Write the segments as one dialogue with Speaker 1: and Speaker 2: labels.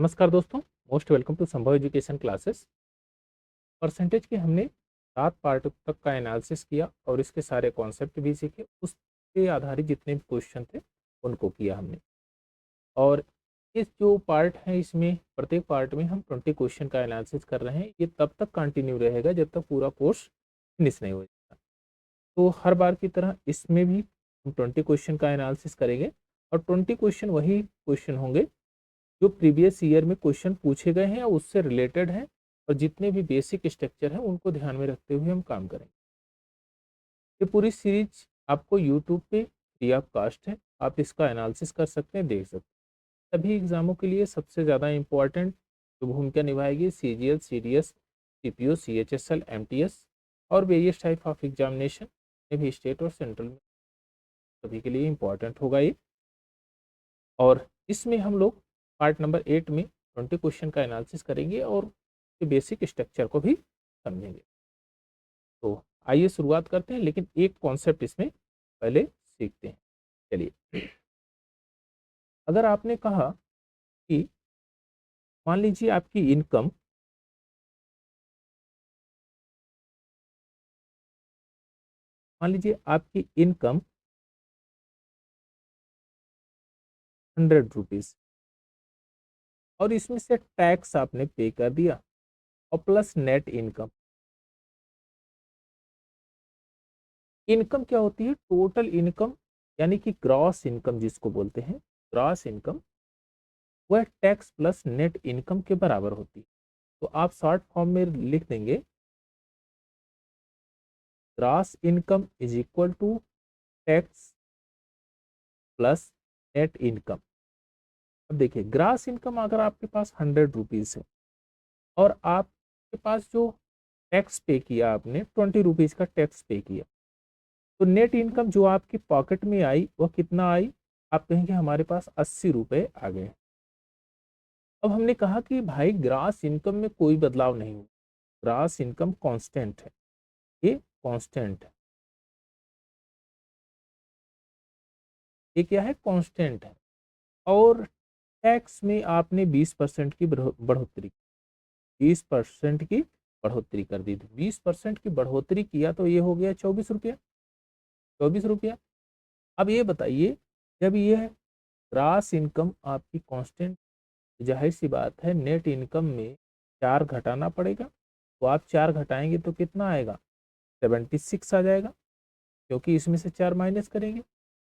Speaker 1: नमस्कार दोस्तों, most welcome to संभव एजुकेशन क्लासेस। परसेंटेज के हमने 7 पार्ट तक का एनालिसिस किया और इसके सारे कॉन्सेप्ट भी सीखे। उस पे आधारित जितने भी क्वेश्चन थे उनको किया हमने। और इस जो पार्ट है इसमें प्रत्येक पार्ट में हम 20 क्वेश्चन का एनालिसिस कर रहे हैं। ये तब तक कंटिन्यू रहेगा जब तक पूरा कोर्स फिनिश नहीं हो जाता। तो हर बार की तरह इसमें भी हम 20 क्वेश्चन का एनालिसिस करेंगे और 20 क्वेश्चन वही क्वेश्चन होंगे जो प्रीवियस ईयर में क्वेश्चन पूछे गए हैं और उससे रिलेटेड हैं, और जितने भी बेसिक स्ट्रक्चर हैं उनको ध्यान में रखते हुए हम काम करेंगे। ये पूरी सीरीज आपको यूट्यूब पे फ्री ऑफ कास्ट है, आप इसका एनालिसिस कर सकते हैं, देख सकते हैं। सभी एग्जामों के लिए सबसे ज़्यादा इम्पोर्टेंट जो भूमिका निभाएगी CGL, CDS, CPO, CHSL, MTS और वेरियस टाइप ऑफ एग्जामिनेशन में भी स्टेट और सेंट्रल में सभी के लिए इम्पोर्टेंट होगा ये। और इसमें हम लोग पार्ट नंबर 8 में 20 क्वेश्चन का एनालिसिस करेंगे और बेसिक स्ट्रक्चर को भी समझेंगे। तो आइए शुरुआत करते हैं, लेकिन एक कॉन्सेप्ट इसमें पहले सीखते हैं। चलिए, अगर आपने कहा कि मान लीजिए आपकी इनकम मान लीजिए आपकी इनकम 100 रुपीज और इसमें से टैक्स आपने पे कर दिया और प्लस नेट इनकम। इनकम क्या होती है? टोटल इनकम, यानी कि ग्रॉस इनकम जिसको बोलते हैं, ग्रॉस इनकम वह टैक्स प्लस नेट इनकम के बराबर होती है। तो आप शॉर्ट फॉर्म में लिख देंगे gross income is equal to tax plus net income. अब देखिए, ग्रॉस इनकम अगर आपके पास 100 रुपीज है और आपके पास जो टैक्स पे किया, आपने 20 रुपीज का टैक्स पे किया, तो नेट इनकम जो आपकी पॉकेट में आई वह कितना आई? आप कहेंगे हमारे पास 80 रुपये आ गए। अब हमने कहा कि भाई ग्रॉस इनकम में कोई बदलाव नहीं हो, ग्रॉस इनकम कांस्टेंट है, ये कांस्टेंट है। ये क्या है? कांस्टेंट है। और टैक्स में आपने 20% की बढ़ोतरी, 20% की बढ़ोतरी कर दी। 20% की बढ़ोतरी किया तो ये हो गया 24 रुपया, 24 रुपया। अब ये बताइए, जब ये ग्रॉस इनकम आपकी कांस्टेंट, जाहिर सी बात है नेट इनकम में 4 घटाना पड़ेगा। तो आप 4 घटाएंगे तो कितना आएगा? 76 आ जाएगा, क्योंकि इसमें से 4 माइनस करेंगे।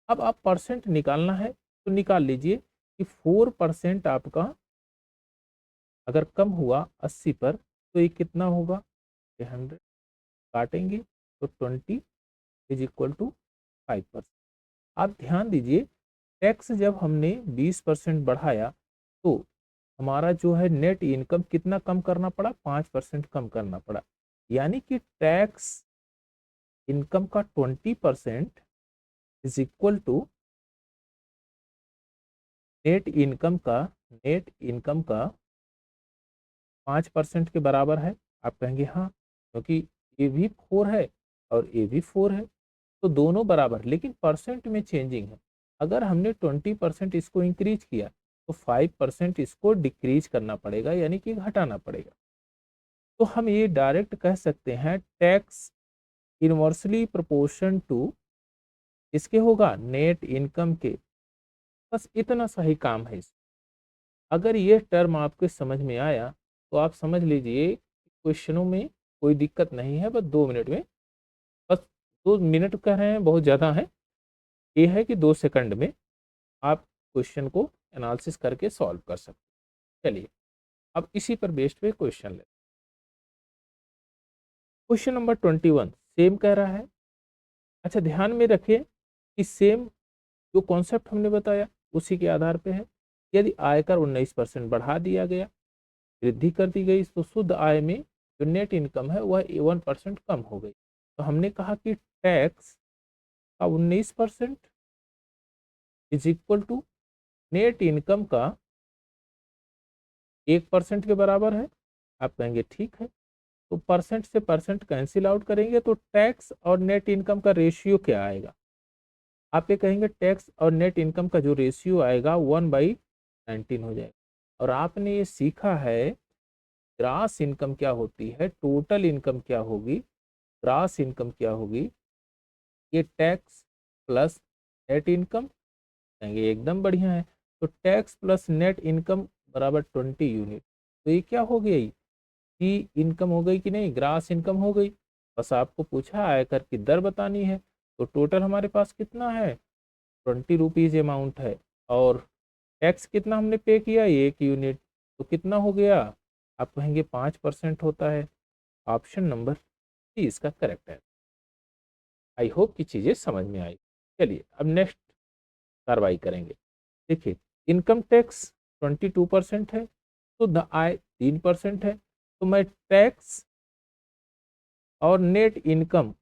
Speaker 1: अब आप परसेंट निकालना है तो निकाल लीजिए कि 4% आपका अगर कम हुआ 80 पर तो ये कितना होगा? 100 काटेंगे तो 20 इज इक्वल टू 5%। आप ध्यान दीजिए, टैक्स जब हमने 20% बढ़ाया तो हमारा जो है नेट इनकम कितना कम करना पड़ा? 5% कम करना पड़ा। यानी कि टैक्स इनकम का 20% is equal to net income का 5% के बराबर है। आप कहेंगे हाँ, क्योंकि ये भी 4 है और ये भी 4 है, तो दोनों बराबर, लेकिन परसेंट में चेंजिंग है। अगर हमने 20% इसको इंक्रीज किया तो 5% इसको डिक्रीज करना पड़ेगा, यानी कि घटाना पड़ेगा। तो हम ये डायरेक्ट कह सकते हैं टैक्स इनवर्सली प्रोपोर्शन टू इसके होगा नेट इनकम के। बस इतना सा ही काम है। अगर ये टर्म आपके समझ में आया तो आप समझ लीजिए क्वेश्चनों में कोई दिक्कत नहीं है। बस 2 मिनट में, बस 2 मिनट कह रहे हैं बहुत ज़्यादा है, ये है कि 2 सेकंड में आप क्वेश्चन को एनालिसिस करके सॉल्व कर सकते। चलिए, अब इसी पर बेस्ड पे क्वेश्चन ले। क्वेश्चन नंबर 21 सेम कह रहा है। अच्छा, ध्यान में रखिए कि सेम जो कॉन्सेप्ट हमने बताया उसी के आधार पे है। यदि आयकर 19% बढ़ा दिया गया, वृद्धि कर दी गई, तो शुद्ध आय में जो नेट इनकम है वह 1% कम हो गई। तो हमने कहा कि टैक्स का 19% is equal to net income का 1% के बराबर है। आप कहेंगे ठीक है, तो परसेंट से परसेंट कैंसिल आउट करेंगे तो टैक्स और नेट इनकम का रेशियो क्या आएगा? आप ये कहेंगे टैक्स और नेट इनकम का जो रेशियो आएगा 1/19 हो जाएगा। और आपने ये सीखा है ग्रास इनकम क्या होती है, टोटल इनकम क्या होगी, ग्रास इनकम क्या होगी, ये टैक्स प्लस नेट इनकम, कहेंगे एकदम बढ़िया है। तो टैक्स प्लस नेट इनकम बराबर 20 यूनिट। तो ये क्या हो गई कि इनकम हो गई कि नहीं, ग्रास इनकम हो गई। बस आपको पूछा आयकर की दर बतानी है। तो टोटल हमारे पास कितना है, 20 रुपीज़ अमाउंट है, और टैक्स कितना हमने पे किया, 1 यूनिट। तो कितना हो गया, आप कहेंगे 5% होता है। ऑप्शन नंबर सी इसका करेक्ट है। आई होप कि चीज़ें समझ में आई। चलिए अब नेक्स्ट कार्रवाई करेंगे। देखिए इनकम टैक्स 22% है, तो द आय 3% है। तो मैं टैक्स और नेट इनकम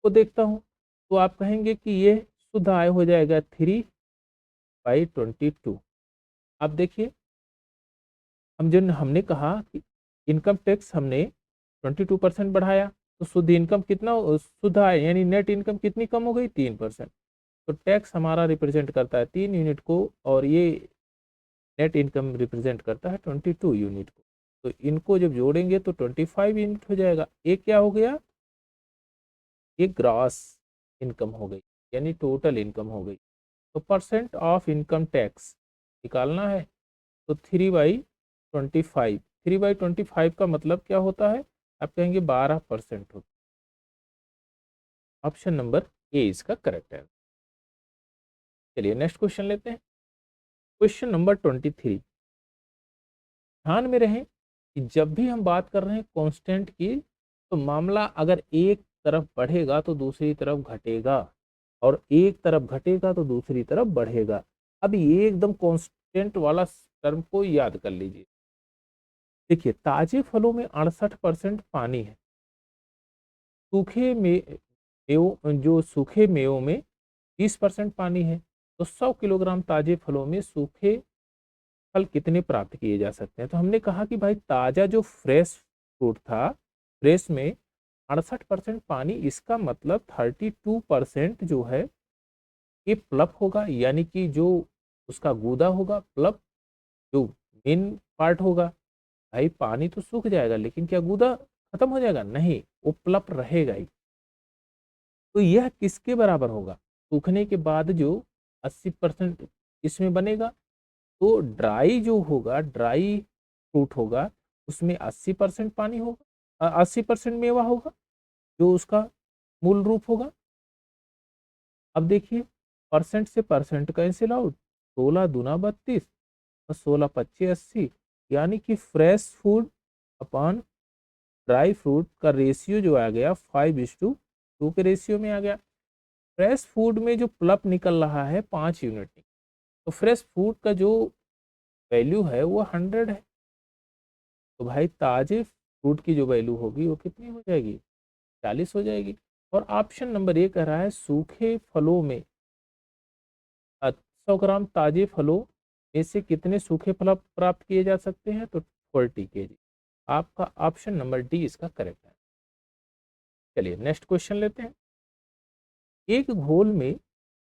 Speaker 1: को देखता हूँ, तो आप कहेंगे कि ये शुद्ध आय हो जाएगा 3/22। अब देखिए हम जो हमने कहा कि इनकम टैक्स हमने 22% बढ़ाया, तो शुद्ध इनकम कितना, शुद्ध आय यानी नेट इनकम कितनी कम हो गई, 3%। तो टैक्स हमारा रिप्रेजेंट करता है 3 यूनिट को, और ये नेट इनकम रिप्रेजेंट करता है 22 यूनिट को। तो इनको जब जोड़ेंगे तो 25 यूनिट हो जाएगा। ये क्या हो गया, ये ग्रॉस इनकम हो गई, यानी टोटल इनकम हो गई। तो परसेंट ऑफ इनकम टैक्स निकालना है, तो 3/25, 3/25 का मतलब क्या होता है, आप कहेंगे 12% होता है। ऑप्शन नंबर ए इसका करेक्ट है। चलिए नेक्स्ट क्वेश्चन लेते हैं। Question number 23। ध्यान में रहे कि जब भी हम बात कर रहे हैं कांस्टेंट की, तो मामला अगर एक तरफ बढ़ेगा तो दूसरी तरफ घटेगा, और एक तरफ घटेगा तो दूसरी तरफ बढ़ेगा। अब ये एकदम कांस्टेंट वाला टर्म को याद कर लीजिए। देखिए ताजे फलों में 68% पानी है, सूखे जो सूखे मेवों में 30% पानी है। तो 100 किलोग्राम ताजे फलों में सूखे फल कितने प्राप्त किए जा सकते हैं। तो हमने कहा कि भाई ताजा जो फ्रेश फ्रूट था, फ्रेश में 68% पानी, इसका मतलब 32% जो है ये प्लप होगा, यानी कि जो उसका गूदा होगा, प्लप जो मेन पार्ट होगा। भाई पानी तो सूख जाएगा, लेकिन क्या गूदा खत्म हो जाएगा, नहीं, वो प्लप रहेगा ही। तो यह किसके बराबर होगा, सूखने के बाद जो 80% इसमें बनेगा। तो ड्राई जो होगा, ड्राई फ्रूट होगा, उसमें 80% पानी होगा, 80% मेवा होगा, जो उसका मूल रूप होगा। अब देखिए परसेंट से परसेंट कैंसिल आउट, 16 दूना 32 और 16 25 80, यानी कि fresh food upon dry fruit का रेशियो जो आ गया 5:2 के रेशियो में आ गया। फ्रेश फूड में जो प्लप निकल रहा है 5 यूनिट, तो फ्रेश फूड का जो वैल्यू है वो 100 है। तो भाई ताजे फ्रूट की जो वैल्यू होगी वो कितनी हो जाएगी, 40 हो जाएगी। और ऑप्शन नंबर ए कह रहा है सूखे फलों में 100 ग्राम ताजे फलों में से कितने सूखे फल प्राप्त किए जा सकते हैं, तो 40 kg। आपका ऑप्शन नंबर डी इसका करेक्ट है। चलिए नेक्स्ट क्वेश्चन लेते हैं। एक घोल में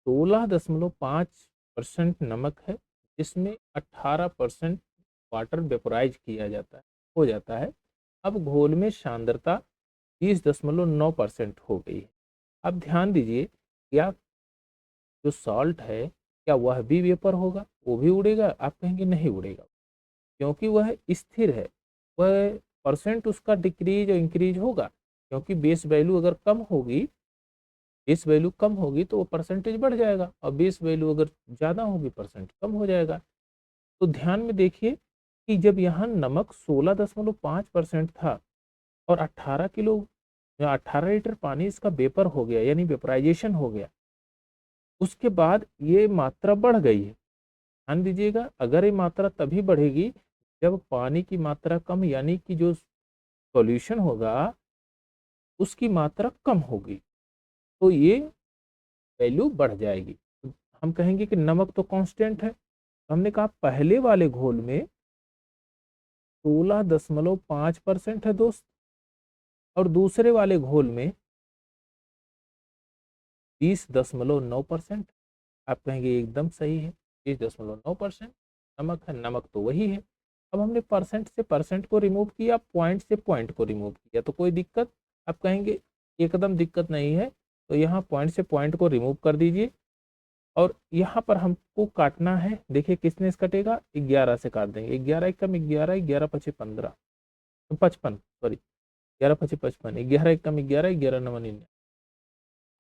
Speaker 1: 16.5% नमक है, जिसमें 18% वाटर वेपोराइज किया जाता है, हो जाता है। अब घोल में सांद्रता 20.9% हो गई है। अब ध्यान दीजिए, क्या जो सॉल्ट है क्या वह भी वेपर होगा, वो भी उड़ेगा, आप कहेंगे नहीं उड़ेगा, क्योंकि वह स्थिर है। वह परसेंट उसका डिक्रीज और इंक्रीज होगा, क्योंकि बेस वैल्यू अगर कम होगी, बेस वैल्यू कम होगी तो वो परसेंटेज बढ़ जाएगा, और बेस वैल्यू अगर ज़्यादा होगी परसेंट कम हो जाएगा। तो ध्यान में देखिए कि जब यहाँ नमक 16.5% था, और 18 किलो या 18 लीटर पानी इसका वेपर हो गया, यानी वेपराइजेशन हो गया, उसके बाद ये मात्रा बढ़ गई है। ध्यान दीजिएगा, अगर ये मात्रा तभी बढ़ेगी जब पानी की मात्रा कम, यानी कि जो सॉल्यूशन होगा उसकी मात्रा कम होगी, तो ये वैल्यू बढ़ जाएगी। तो हम कहेंगे कि नमक तो कांस्टेंट है। तो हमने कहा पहले वाले घोल में 16.5% है दोस्त, और दूसरे वाले घोल में 20.9%। आप कहेंगे एकदम सही है। 25.9% नमक है, नमक तो वही है। अब हमने परसेंट से परसेंट को रिमूव किया, पॉइंट से पॉइंट को रिमूव किया, तो कोई दिक्कत? आप कहेंगे एकदम दिक्कत नहीं है, तो यहाँ पॉइंट से पॉइंट को रिमूव कर दीजिए और यहाँ पर हमको काटना है। देखिए किसने से कटेगा, 11 से काट देंगे। 11 एकम 11, 11 पचे 15, 55, सॉरी 11 पचे 55, 11 एकम 11, 11 नवा 99।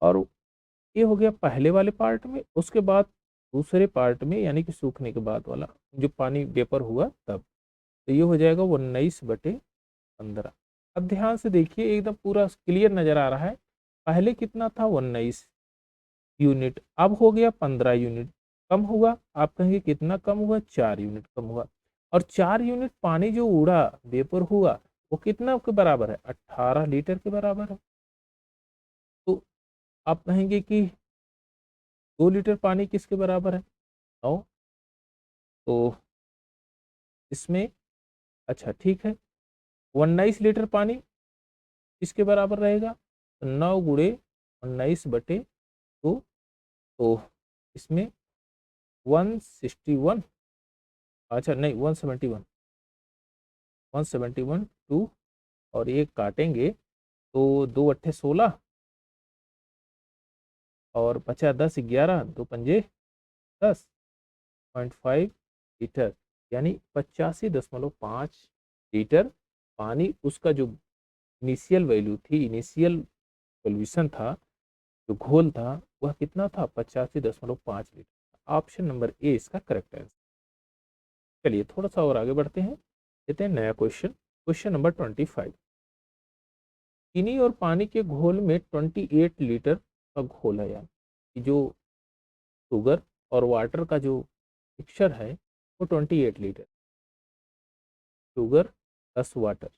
Speaker 1: और ये हो गया पहले वाले पार्ट में। उसके बाद दूसरे पार्ट में यानी कि सूखने के बाद वाला जो पानी वेपर हुआ तब, तो ये हो जाएगा 19/15। अब ध्यान से देखिए एकदम पूरा क्लियर नजर आ रहा है। पहले कितना था, 19 यूनिट, अब हो गया 15 यूनिट। कम हुआ, आप कहेंगे कितना कम हुआ, 4 यूनिट कम हुआ। और 4 यूनिट पानी जो उड़ा वेपर हुआ वो कितना के बराबर है, 18 लीटर के बराबर है। तो आप कहेंगे कि 2 लीटर पानी किसके बराबर है, 9। तो इसमें अच्छा ठीक है, 19 लीटर पानी इसके बराबर रहेगा, तो 9 गुणे 19/2, तो इसमें 161, अच्छा नहीं 171, 171 2, और ये काटेंगे तो 2 अट्ठे 16 और बचा 10, 11 2 पंजे 10.5 लीटर, यानी 85.5 लीटर पानी। उसका जो इनिशियल वैल्यू थी, इनिशियल सोल्यूशन था, जो घोल था, वह कितना था, 85.5 लीटर। ऑप्शन नंबर ए इसका करेक्ट आंसर। चलिए थोड़ा सा और आगे बढ़ते हैं, लेते हैं नया क्वेश्चन। Question number 25। चीनी और पानी के घोल में 28 लीटर का घोल है, यानी कि जो शुगर और वाटर का जो मिक्सचर है वो 28 litre, sugar plus water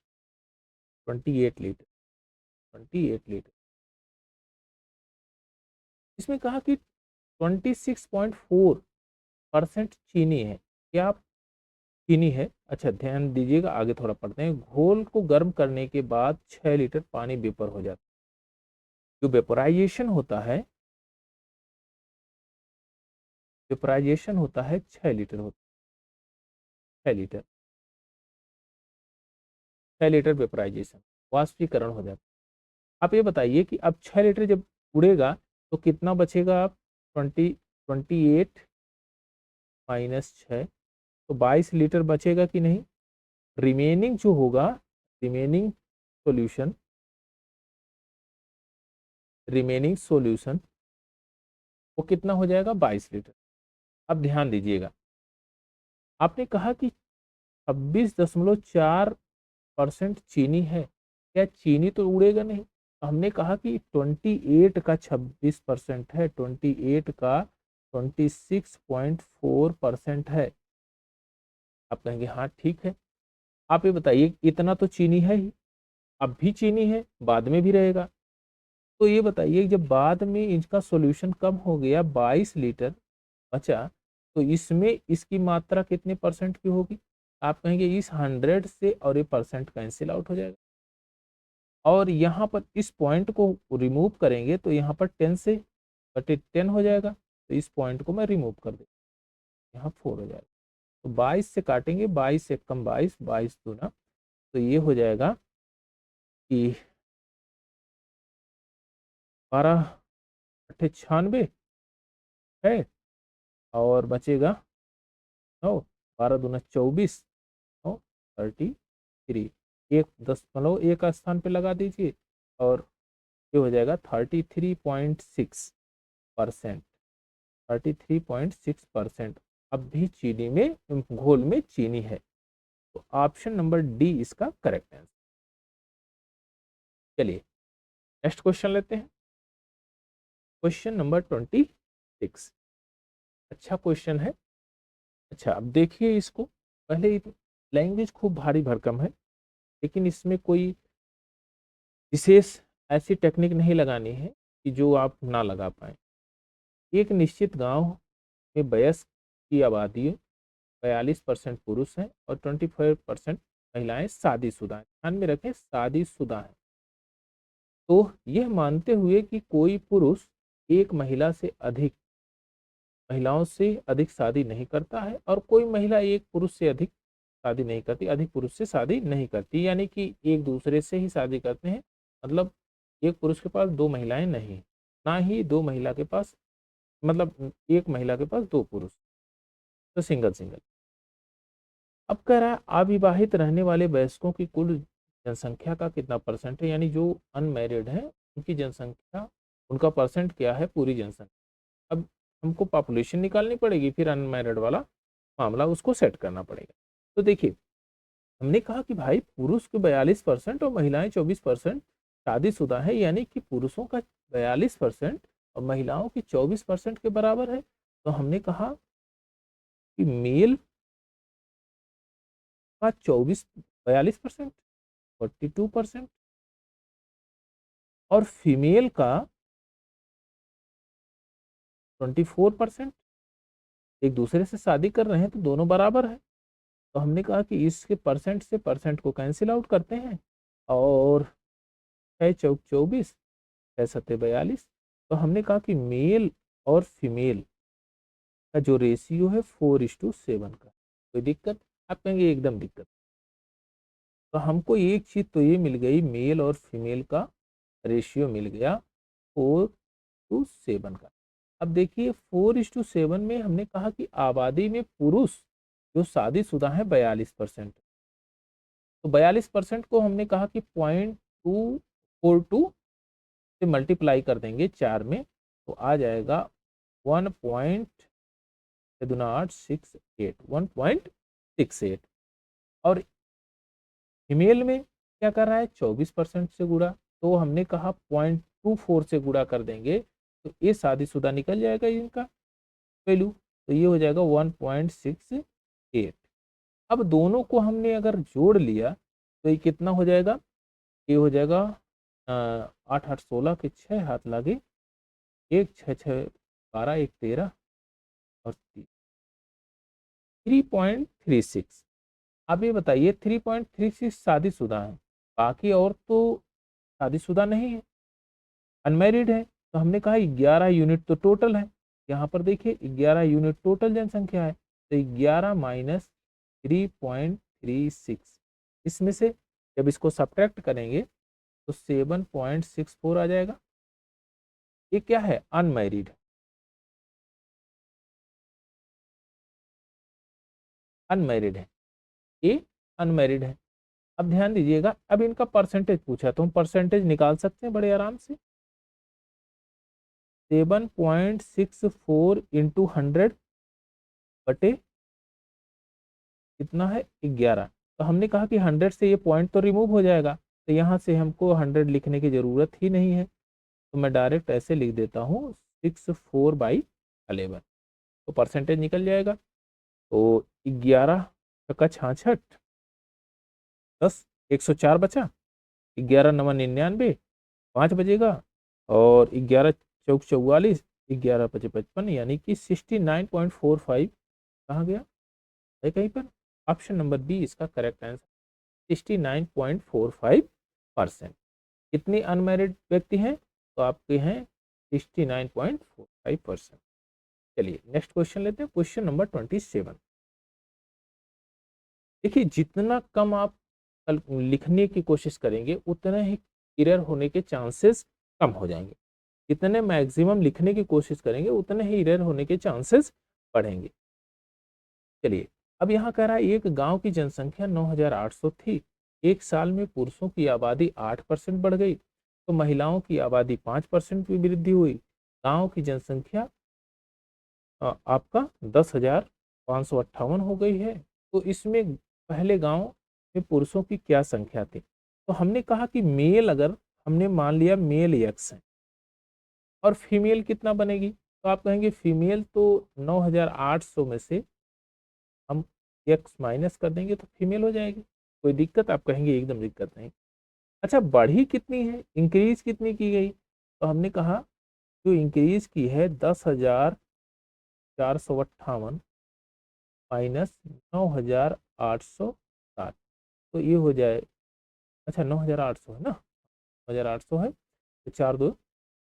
Speaker 1: 28 litre, 28 litre. इसमें कहा कि 26.4% चीनी है, क्या चीनी है? अच्छा ध्यान दीजिएगा, आगे थोड़ा पढ़ते हैं। घोल को गर्म करने के बाद 6 लीटर पानी वेपर हो जाता है। जो वेपराइजेशन होता है, वेपराइजेशन होता है 6 लीटर होता है, 6 लीटर, 6 लीटर वेपराइजेशन, वाष्पीकरण हो जाता है। आप ये बताइए कि अब 6 लीटर जब उड़ेगा तो कितना बचेगा? आप 28 माइनस 6, तो 22 लीटर बचेगा कि नहीं? रिमेनिंग जो होगा, रिमेनिंग सॉल्यूशन, रिमेनिंग सॉल्यूशन वो कितना हो जाएगा, 22 लीटर। अब ध्यान दीजिएगा, आपने कहा कि 26.4% चीनी है, क्या चीनी तो उड़ेगा नहीं? तो हमने कहा कि 28 का 26% है, 28 का 26.4% है। आप कहेंगे हाँ ठीक है। आप ये बताइए इतना तो चीनी है ही, अब भी चीनी है, बाद में भी रहेगा। तो ये बताइए जब बाद में इसका सॉल्यूशन कम हो गया, 22 लीटर बचा, तो इसमें इसकी मात्रा कितने परसेंट की होगी? आप कहेंगे इस 100 से, और ये परसेंट कैंसिल आउट हो जाएगा, और यहाँ पर इस पॉइंट को रिमूव करेंगे तो यहाँ पर 10 से बटे 10 हो जाएगा, तो इस पॉइंट को मैं रिमूव कर दूँ, यहाँ 4 हो जाएगा। तो 22 से काटेंगे, 22 से कम 22, 22 दूना, तो ये हो जाएगा कि 12 अट्ठे 96 है, और बचेगा 9, 12 दूना 24, 9 33, 1.1 का स्थान पे लगा दीजिए, और ये हो जाएगा 33.6%, 33.6%। अब भी चीनी में, घोल में चीनी है, तो ऑप्शन नंबर डी इसका करेक्ट आंसर। चलिए नेक्स्ट क्वेश्चन लेते हैं, क्वेश्चन नंबर 26। अच्छा क्वेश्चन है। अच्छा अब देखिए इसको, पहले लैंग्वेज खूब भारी भरकम है, लेकिन इसमें कोई विशेष ऐसी टेक्निक नहीं लगानी है कि जो आप ना लगा पाए। एक निश्चित गांव में वयस्क की आबादी 42% पुरुष हैं और 25% महिलाएं शादीशुदा हैं। ध्यान में रखें शादीशुदा हैं। तो यह मानते हुए कि कोई पुरुष एक महिला से अधिक महिलाओं से अधिक शादी नहीं करता है और कोई महिला एक पुरुष से अधिक शादी नहीं करती, अधिक पुरुष से शादी नहीं करती, यानी कि एक दूसरे से ही शादी करते हैं। मतलब एक पुरुष के पास दो महिलाएं नहीं, ना ही दो महिला के पास, मतलब एक महिला के पास दो पुरुष, तो सिंगल सिंगल। अब कह रहा है अविवाहित रहने वाले वयस्कों की कुल जनसंख्या का कितना परसेंट है, यानी जो अनमैरिड है उनकी जनसंख्या, उनका परसेंट क्या है पूरी जनसंख्या। अब हमको पॉपुलेशन निकालनी पड़ेगी, फिर अनमैरिड वाला मामला उसको सेट करना पड़ेगा। तो देखिए हमने कहा कि भाई पुरुष के 42% और महिलाएं 24% शादीशुदा है, यानी कि पुरुषों का 42% और महिलाओं की 24% के बराबर है। तो हमने कहा कि मेल का 42% 42% और फीमेल का 24%। एक दूसरे से शादी कर रहे हैं तो दोनों बराबर है। तो हमने कहा कि इसके परसेंट से परसेंट को कैंसिल आउट करते हैं और 6 चौक 24, 6 सत्ते 42। तो हमने कहा कि मेल और फीमेल का जो रेशियो है 4:7 का। कोई दिक्कत? आप कहेंगे एकदम दिक्कत। तो हमको एक चीज तो ये मिल गई, मेल और फीमेल का रेशियो मिल गया 4:7 का। अब देखिए 4:7 में हमने कहा कि आबादी में पुरुष जो शादीशुदा है 42%। तो 42% को हमने कहा कि 0.242 से मल्टीप्लाई कर देंगे 4 में, तो आ जाएगा 1.68 और फीमेल में क्या कर रहा है 24% से गुणा, तो हमने कहा 0.24 से गुणा कर देंगे तो ये शादीशुदा निकल जाएगा इनका वैल्यू, तो ये हो जाएगा 1.68। अब दोनों को हमने अगर जोड़ लिया तो ये कितना हो जाएगा, ये हो जाएगा 8 8 16 के 6 हाथ लागे, 1 6 6 12 1 13 और 3.36। अब ये बताइए 3.36 शादीशुदा है, बाकी और तो शादीशुदा नहीं है, अनमैरिड है। तो हमने कहा 11 यूनिट तो टोटल है, यहाँ पर देखिए 11 यूनिट टोटल जनसंख्या है, तो 11 माइनस 3.36, इसमें से जब इसको सब्ट्रैक्ट करेंगे तो 7.64 आ जाएगा। ये क्या है, अनमैरिड, अनमैरिड है, ये अनमैरिड है। अब ध्यान दीजिएगा, अब इनका परसेंटेज पूछा तो हम परसेंटेज निकाल सकते हैं बड़े आराम से। 7.64 इंटू 100 बटे कितना है 11। तो हमने कहा कि 100 से ये पॉइंट तो रिमूव हो जाएगा, तो यहाँ से हमको 100 लिखने की जरूरत ही नहीं है, तो मैं डायरेक्ट ऐसे लिख देता हूँ 64/11, तो परसेंटेज निकल जाएगा। तो 11 का 66, 10 104 बचा, 11 9 99, 5 बजेगा और 11 चौक 44, 11 पचे 55, यानी कि 69.45 कहाँ गया है कहीं पर। ऑप्शन नंबर बी इसका करेक्ट आंसर 69.45%। कितने अनमैरिड व्यक्ति हैं, तो आपके हैं 69.45%। चलिए नेक्स्ट क्वेश्चन लेते हैं, क्वेश्चन नंबर 27। देखिए जितना कम आप लिखने की कोशिश करेंगे उतने ही एरर होने के चांसेस कम हो जाएंगे, जितने मैक्सिमम लिखने की कोशिश करेंगे उतने ही एरर होने के चांसेस बढ़ेंगे। चलिए अब यहाँ कह रहा है एक गांव की जनसंख्या 9,800 थी, एक साल में पुरुषों की आबादी 8% बढ़ गई तो महिलाओं की आबादी 5% की वृद्धि हुई, गांव की जनसंख्या आपका 10,558 हो गई है। तो इसमें पहले गांव में पुरुषों की क्या संख्या थी, तो हमने कहा कि मेल, अगर हमने मान लिया मेल एक्स है और फीमेल कितना बनेगी, तो आप कहेंगे फीमेल तो 9,800 में से हम एक्स माइनस कर देंगे तो फीमेल हो जाएगी। कोई दिक्कत? आप कहेंगे एकदम दिक्कत नहीं। अच्छा बढ़ी कितनी है, इंक्रीज कितनी की गई, तो हमने कहा जो इंक्रीज की है 10,458 माइनस 9,860, तो ये हो जाए, अच्छा 9,800 है ना, 9,800 है तो 4 2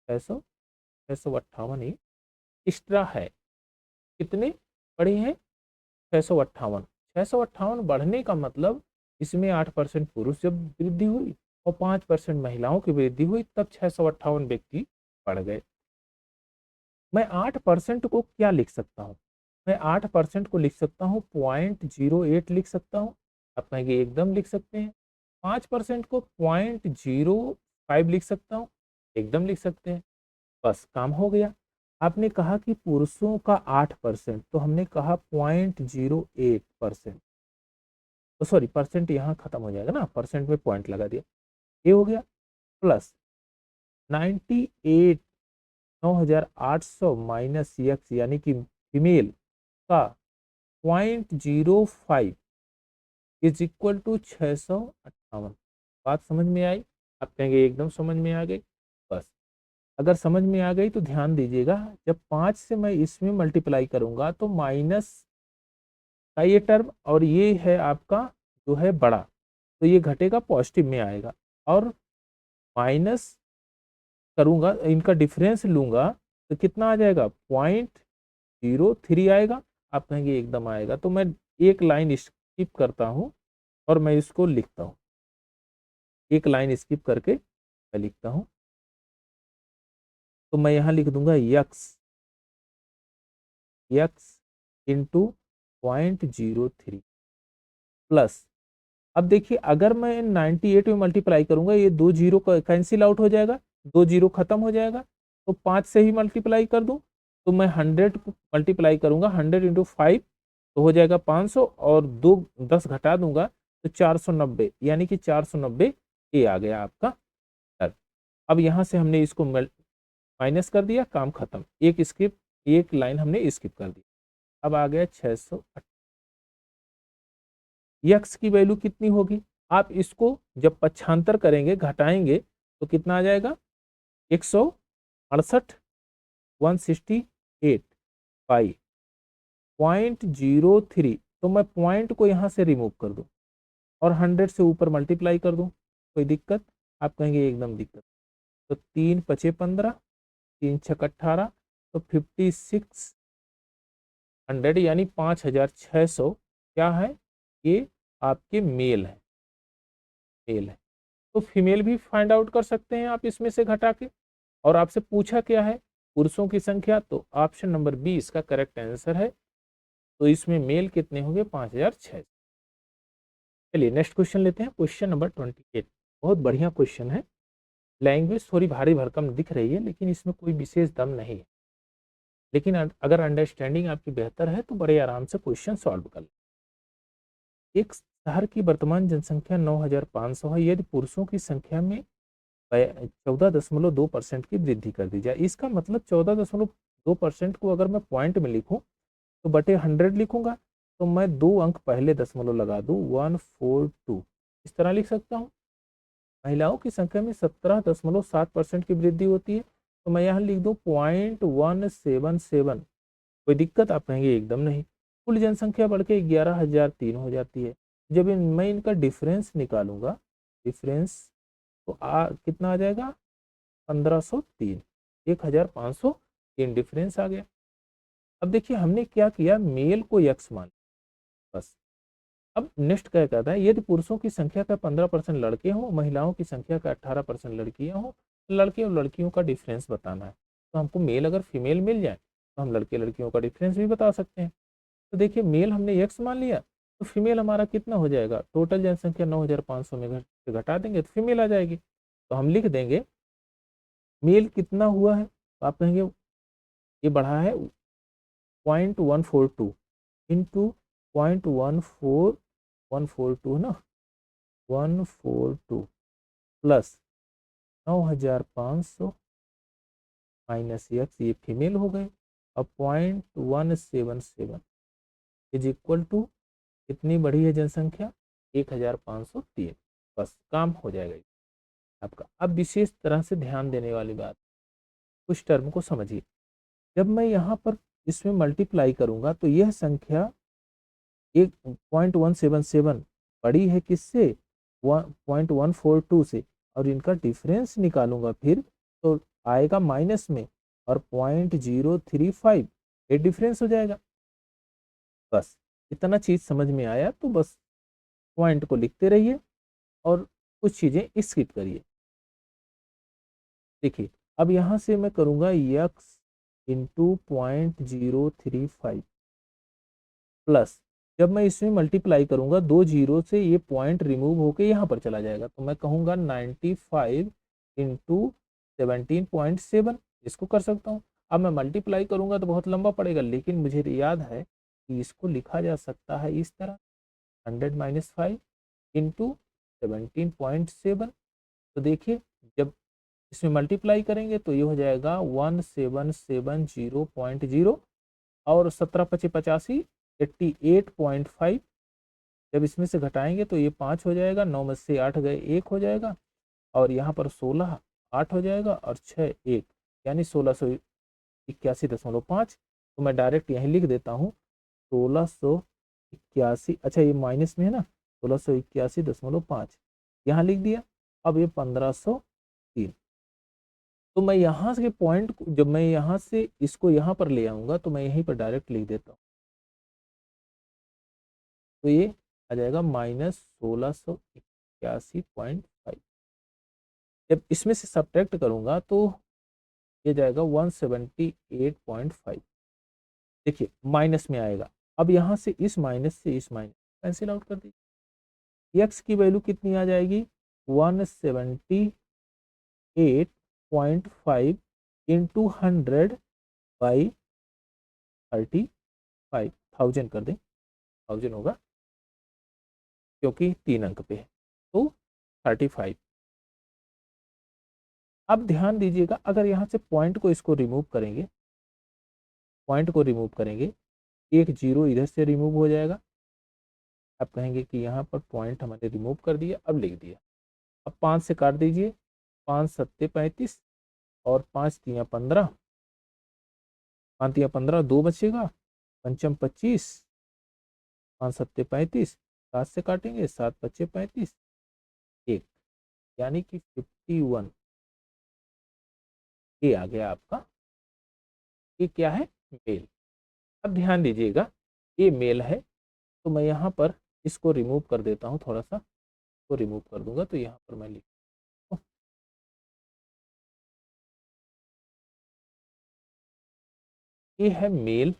Speaker 1: 600, 658 ही एक्स्ट्रा है। कितने बढ़े हैं? 658। 658 बढ़ने का मतलब इसमें 8% पुरुष जब वृद्धि हुई और 5% महिलाओं की वृद्धि हुई, तब 658 व्यक्ति बढ़ गए। मैं 8% को क्या लिख सकता हूँ? मैं 8% को लिख सकता हूँ 0.08 लिख सकता हूँ। आप कहेंगे एकदम लिख सकते हैं। 5% को 0.05 लिख सकता हूँ, एकदम लिख सकते हैं। बस काम हो गया। आपने कहा कि पुरुषों का 8%, तो हमने कहा 0.08%। तो सॉरी, परसेंट यहाँ खत्म हो जाएगा ना, परसेंट में पॉइंट लगा दिया, ये हो गया। प्लस 98 9800 माइनस एक्स, यानी कि फीमेल का 0.05 इज इक्वल टू 658। बात समझ में आई? आप कहेंगे एकदम समझ में आ गई। बस, अगर समझ में आ गई तो ध्यान दीजिएगा, जब 5 से मैं इसमें मल्टीप्लाई करूंगा तो माइनस का ये टर्म और ये है आपका जो है बड़ा, तो ये घटेगा, पॉजिटिव में आएगा। और माइनस करूंगा, इनका डिफरेंस लूंगा तो कितना आ जाएगा? 0.03 आएगा। आप कहेंगे एकदम आएगा। तो मैं एक लाइन स्किप करता हूं और मैं इसको लिखता हूं। एक लाइन स्किप करके मैं लिखता हूं, तो मैं यहां लिख दूंगा यक्स इंटू 0.03 प्लस। अब देखिए, अगर मैं 98 में मल्टीप्लाई करूंगा, ये 2 जीरो कैंसिल आउट हो जाएगा, 2 जीरो खत्म हो जाएगा। तो 5 से ही मल्टीप्लाई कर दूं, तो मैं 100 मल्टीप्लाई करूंगा, 100 इंटू 5 तो हो जाएगा 500, और 10 घटा दूंगा तो 490, यानी कि 490 ये आ गया आपका उत्तर। अब यहां से हमने इसको माइनस कर दिया, काम खत्म। एक लाइन हमने स्किप कर दी। अब आ गया 600। यक्स की वैल्यू कितनी होगी? आप इसको जब पक्षांतर करेंगे, घटाएंगे, तो कितना आ जाएगा? 168, 168 बाई 0.03। तो मैं पॉइंट को यहाँ से रिमूव कर दूं और 100 से ऊपर मल्टीप्लाई कर दूं, कोई दिक्कत? आप कहेंगे एकदम दिक्कत। तो 3 पचे 15, 3 छक 18, तो 5600, यानी 5600 क्या है? ये आपके मेल है, मेल है। तो फीमेल भी फाइंड आउट कर सकते हैं आप इसमें से घटा के। और आपसे पूछा क्या है? पुरुषों की संख्या, तो ऑप्शन नंबर बी इसका करेक्ट आंसर है। तो इसमें मेल कितने होंगे? 5600। चलिए नेक्स्ट क्वेश्चन लेते हैं, क्वेश्चन नंबर 28। बहुत बढ़िया क्वेश्चन है। लैंग्वेज थोड़ी भारी भरकम दिख रही है, लेकिन इसमें कोई विशेष दम नहीं है। लेकिन अगर अंडरस्टैंडिंग आपकी बेहतर है तो बड़े आराम से क्वेश्चन सॉल्व कर ले। एक शहर की वर्तमान जनसंख्या 9500 है। यदि पुरुषों की संख्या में 14.2% की वृद्धि कर दी जाए, इसका मतलब 14.2% को अगर मैं पॉइंट में लिखूं तो बटे 100 लिखूंगा, तो मैं 2 अंक पहले दशमलव लगा दूं, 142 इस तरह लिख सकता हूं। महिलाओं की संख्या में 17.7% की वृद्धि होती है, तो मैं यहाँ लिख दूं 0.177। कोई दिक्कत? आप कहेंगे एकदम नहीं। कुल जनसंख्या बढ़ के 11,003 हो जाती है। जब मैं इनका डिफरेंस निकालूंगा, डिफरेंस तो कितना आ जाएगा? 1503, 1503 डिफरेंस आ गया। अब देखिए हमने क्या किया, मेल को यक्स मान, बस। अब नेक्स्ट क्या कहता है, यदि पुरुषों की संख्या का 15% लड़के हों, महिलाओं की संख्या का 18% लड़कियां हों, लड़के और लड़कियों का डिफरेंस बताना है। तो हमको मेल अगर फीमेल मिल जाए तो हम लड़के लड़कियों का डिफरेंस भी बता सकते हैं। तो देखिए, मेल हमने एक्स मान लिया, तो फीमेल हमारा कितना हो जाएगा? टोटल जनसंख्या 9500 में घटा देंगे तो फीमेल आ जाएगी। तो हम लिख देंगे मेल कितना हुआ है, तो आप कहेंगे ये बढ़ा है 0.142 इंटू 0.14142 है ना, 142 प्लस 9500 माइनस एक्स, ये फीमेल हो गए। अब 0.177 इज इक्वल टू कितनी बढ़ी है जनसंख्या? 1503। बस काम हो जाएगा आपका। अब विशेष तरह से ध्यान देने वाली बात, कुछ टर्म को समझिए। जब मैं यहाँ पर इसमें मल्टीप्लाई करूंगा तो यह संख्या 1.177 बड़ी है किससे? 0.142 से, और इनका डिफरेंस निकालूंगा फिर तो आएगा माइनस में, और 0.035 ये डिफरेंस हो जाएगा। बस इतना चीज़ समझ में आया तो बस पॉइंट को लिखते रहिए और कुछ चीज़ें स्किप करिए। देखिए अब यहाँ से मैं करूँगा यक्स इंटू 0.035 प्लस, जब मैं इसमें मल्टीप्लाई करूँगा 2 जीरो से ये पॉइंट रिमूव होके यहाँ पर चला जाएगा, तो मैं कहूँगा 95 इंटू 17.7, इसको कर सकता हूँ। अब मैं मल्टीप्लाई करूँगा तो बहुत लंबा पड़ेगा, लेकिन मुझे याद है कि इसको लिखा जा सकता है इस तरह 100 माइनस 5 इंटू 17.7। तो देखिए जब इसमें मल्टीप्लाई करेंगे तो ये हो जाएगा 1770.0 और 17 पचे 85 88.5। जब इसमें से घटाएंगे तो ये 5 हो जाएगा, 9 में से 8 गए 1 हो जाएगा और यहाँ पर 16 8 हो जाएगा और 6 1, यानी 1681.5। तो मैं डायरेक्ट यहीं लिख देता हूँ 1681। अच्छा ये माइनस में है ना, 1681.5 यहाँ लिख दिया। अब ये 1503। तो मैं यहाँ से पॉइंट, जब मैं यहाँ से इसको यहाँ पर ले आऊँगा तो मैं यहीं पर डायरेक्ट लिख देता हूँ, तो ये आ जाएगा -1681.5। जब इसमें से सब्ट्रैक्ट करूँगा तो ये जाएगा 178.5। देखिए माइनस में आएगा। अब यहाँ से इस माइनस से इस माइनस कैंसिल आउट कर दीजिए। एक्स की वैल्यू कितनी आ जाएगी 178.5 इंटू 100 बाई 35, 1000 कर दें, 1000 होगा क्योंकि 3 अंक पे है, तो 35। अब ध्यान दीजिएगा अगर यहाँ से पॉइंट को इसको रिमूव करेंगे, पॉइंट को रिमूव करेंगे, एक जीरो इधर से रिमूव हो जाएगा। आप कहेंगे कि यहाँ पर पॉइंट हमने रिमूव कर दिया, अब लिख दिया। अब 5 से काट दीजिए, 5 सत्ते 35 और 5 तियाँ 15, 5 तियाँ 15, 2 बचेगा, पंचम 25, 5 सत्ते 35, 7 से काटेंगे 7 पच्चे 35, 1, यानी कि 51। ये आ गया आपका, ये क्या है मेल। अब ध्यान दीजिएगा ये मेल है, तो मैं यहाँ पर इसको रिमूव कर देता हूँ, थोड़ा सा तो रिमूव कर दूंगा, तो यहाँ पर मैं लिख, ये है मेल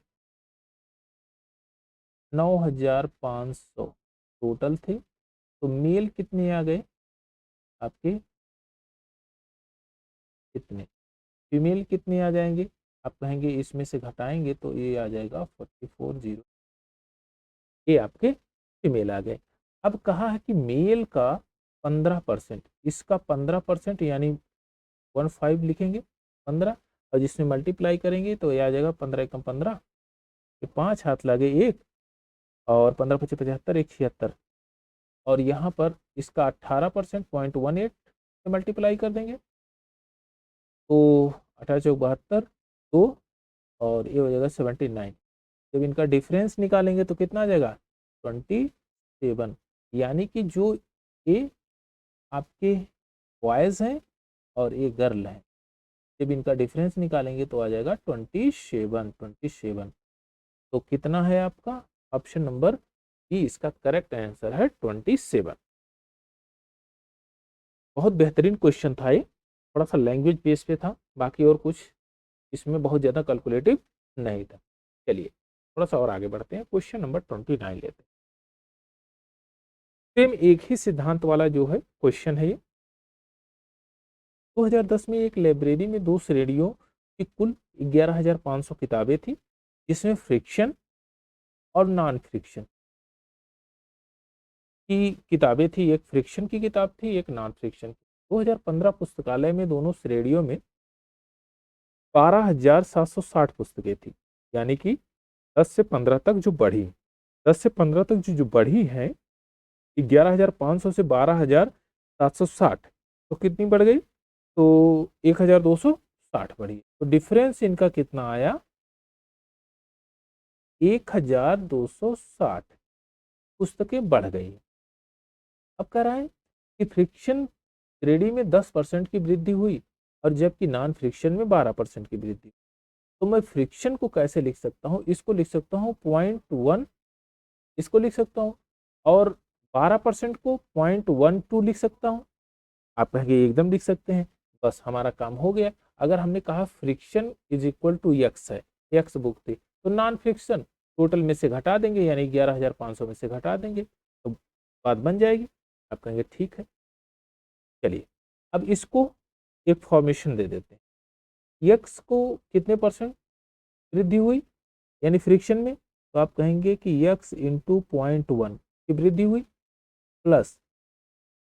Speaker 1: 9500 टोटल थे, तो मेल कितने आ गए आपके, कितने, फीमेल कितने आ जाएंगे, आप कहेंगे इसमें से घटाएंगे तो ये आ जाएगा 44 ये आपके फीमेल आ गए। अब कहा है कि मेल का 15%, इसका 15% यानी 15 लिखेंगे 15, और जिसमें मल्टीप्लाई करेंगे तो ये आ जाएगा 15 एकम 15, ये 5 हाथ लगे 1 और 15 पच्चीस 75, 1 76, और यहाँ पर इसका 18% 0.18 से मल्टीप्लाई कर देंगे तो 18 चौक 72 2 और ये हो जाएगा 79। जब इनका डिफरेंस निकालेंगे तो कितना आ जाएगा 27, यानी कि जो ये आपके बॉयज़ हैं और ये गर्ल हैं, जब इनका डिफरेंस निकालेंगे तो आ जाएगा 27। तो कितना है आपका ऑप्शन नंबर बी, इसका करेक्ट आंसर है 27। बहुत बेहतरीन क्वेश्चन था ये, थोड़ा सा लैंग्वेज बेस पे था, बाकी और कुछ इसमें बहुत ज़्यादा कैलकुलेटिव नहीं था। चलिए थोड़ा सा और आगे बढ़ते हैं, क्वेश्चन नंबर 29 लेते हैं। सेम एक ही सिद्धांत वाला जो है क्वेश्चन है ये। 2010 में एक लाइब्रेरी में 2 श्रेणियों की कुल 11,500 किताबें थी, जिसमें फ्रिक्शन और नॉन फ्रिक्शन की किताबें थी। एक फ्रिक्शन की किताब थी, एक नॉन फ्रिक्शन की। 2015 पुस्तकालय में दोनों श्रेणियों में 12,760 पुस्तकें थी, यानी कि 10 से 15 तक जो बढ़ी, 10 से 15 तक जो बढ़ी है 11,500 से 12,760, तो कितनी बढ़ गई, तो 1,260 बढ़ी। तो डिफरेंस इनका कितना आया 1,260 पुस्तकें बढ़ गई। अब कह रहा है कि फ्रिक्शन श्रेणी में 10% की वृद्धि हुई और जबकि नॉन फ्रिक्शन में 12% की वृद्धि। तो मैं फ्रिक्शन को कैसे लिख सकता हूँ, इसको लिख सकता हूँ 0.1 इसको लिख सकता हूँ, और 12% को 0.12 लिख सकता हूँ। आप कहेंगे एकदम लिख सकते हैं, बस हमारा काम हो गया। अगर हमने कहा friction is equal to X है, एक्स बुक थी, तो नॉन फ्रिक्शन टोटल में से घटा देंगे, यानी 11,500 में से घटा देंगे, तो बात बन जाएगी। आप कहेंगे ठीक है। चलिए अब इसको एक फॉर्मेशन दे देते हैं। एक्स को कितने परसेंट वृद्धि हुई यानी फ्रिक्शन में, तो आप कहेंगे कि एक्स इंटू 0.1 की वृद्धि हुई, प्लस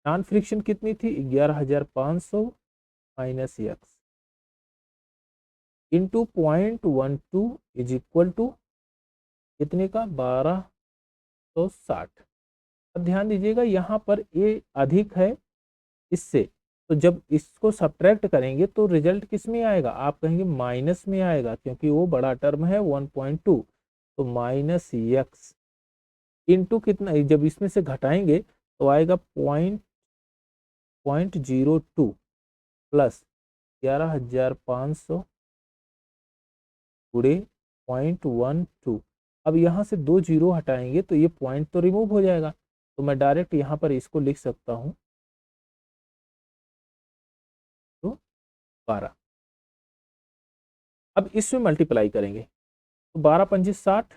Speaker 1: नॉन फ्रिक्शन कितनी थी 11,500 minus X into 0.12 is equal to कितने का 1260। अब ध्यान दीजिएगा यहाँ पर ये अधिक है इससे, तो जब इसको सब्ट्रैक्ट करेंगे तो रिजल्ट किस में आएगा, आप कहेंगे माइनस में आएगा, क्योंकि वो बड़ा टर्म है 1.2, तो माइनस एक्स इंटू कितना, जब इसमें से घटाएंगे तो आएगा 0.02 प्लस 11,500 गुणे 0.12। अब यहाँ से 2 जीरो हटाएंगे तो ये पॉइंट तो रिमूव हो जाएगा, तो मैं डायरेक्ट यहाँ पर इसको लिख सकता हूँ तो 12। अब इसमें मल्टीप्लाई करेंगे तो 12 पंजे 60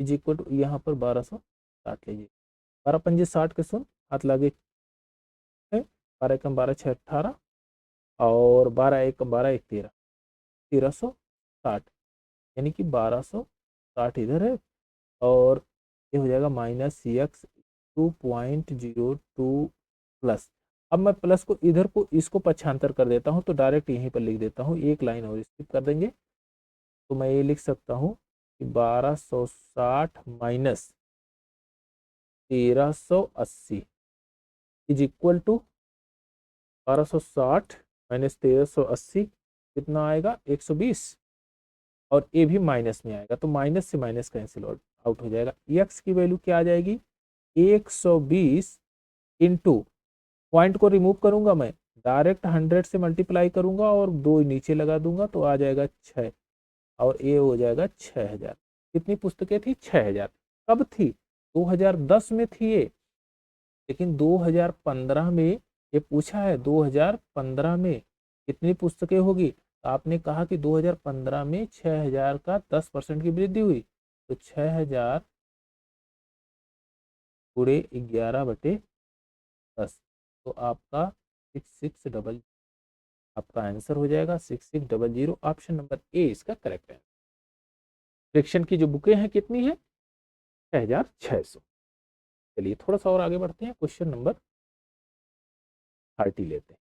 Speaker 1: इज इक्वल टू, यहाँ पर 1260 लीजिए, 12 पंजे 60 के सुन हाथ लागे, 12 एकम 12 6 18 और 12 एकम 12 1 13, 1360, यानी कि 1260 इधर है, और ये हो जाएगा माइनस एक्स 2.02 प्लस। अब मैं प्लस को इधर को इसको पक्षांतर कर देता हूँ, तो डायरेक्ट यहीं पर लिख देता हूँ, एक लाइन और स्किप कर देंगे, तो मैं ये लिख सकता हूँ कि 1260 minus 1380 is equal to 1260 minus 1380 कितना आएगा 120, और ए भी माइनस में आएगा, तो माइनस से माइनस कैंसिल आउट हो जाएगा। एक्स की वैल्यू क्या आ जाएगी 120 इंटू, पॉइंट को रिमूव करूंगा मैं, डायरेक्ट 100 से मल्टीप्लाई करूंगा और 2 नीचे लगा दूंगा, तो आ जाएगा 6, और ये हो जाएगा 6000। कितनी पुस्तकें थी 6000। कब थी 2010 में थी ये, लेकिन 2015 में ये पूछा है 2015 में कितनी पुस्तकें होगी, तो आपने कहा कि 2015 में 6000 का 10% की वृद्धि हुई, तो 6000 गुणे 11/10, तो आपका 6600, आपका आंसर हो जाएगा 6600। ऑप्शन नंबर ए इसका करेक्ट है। फ्रिक्शन की जो बुकें हैं कितनी है 6600। चलिए थोड़ा सा और आगे बढ़ते हैं, क्वेश्चन नंबर 30 लेते हैं।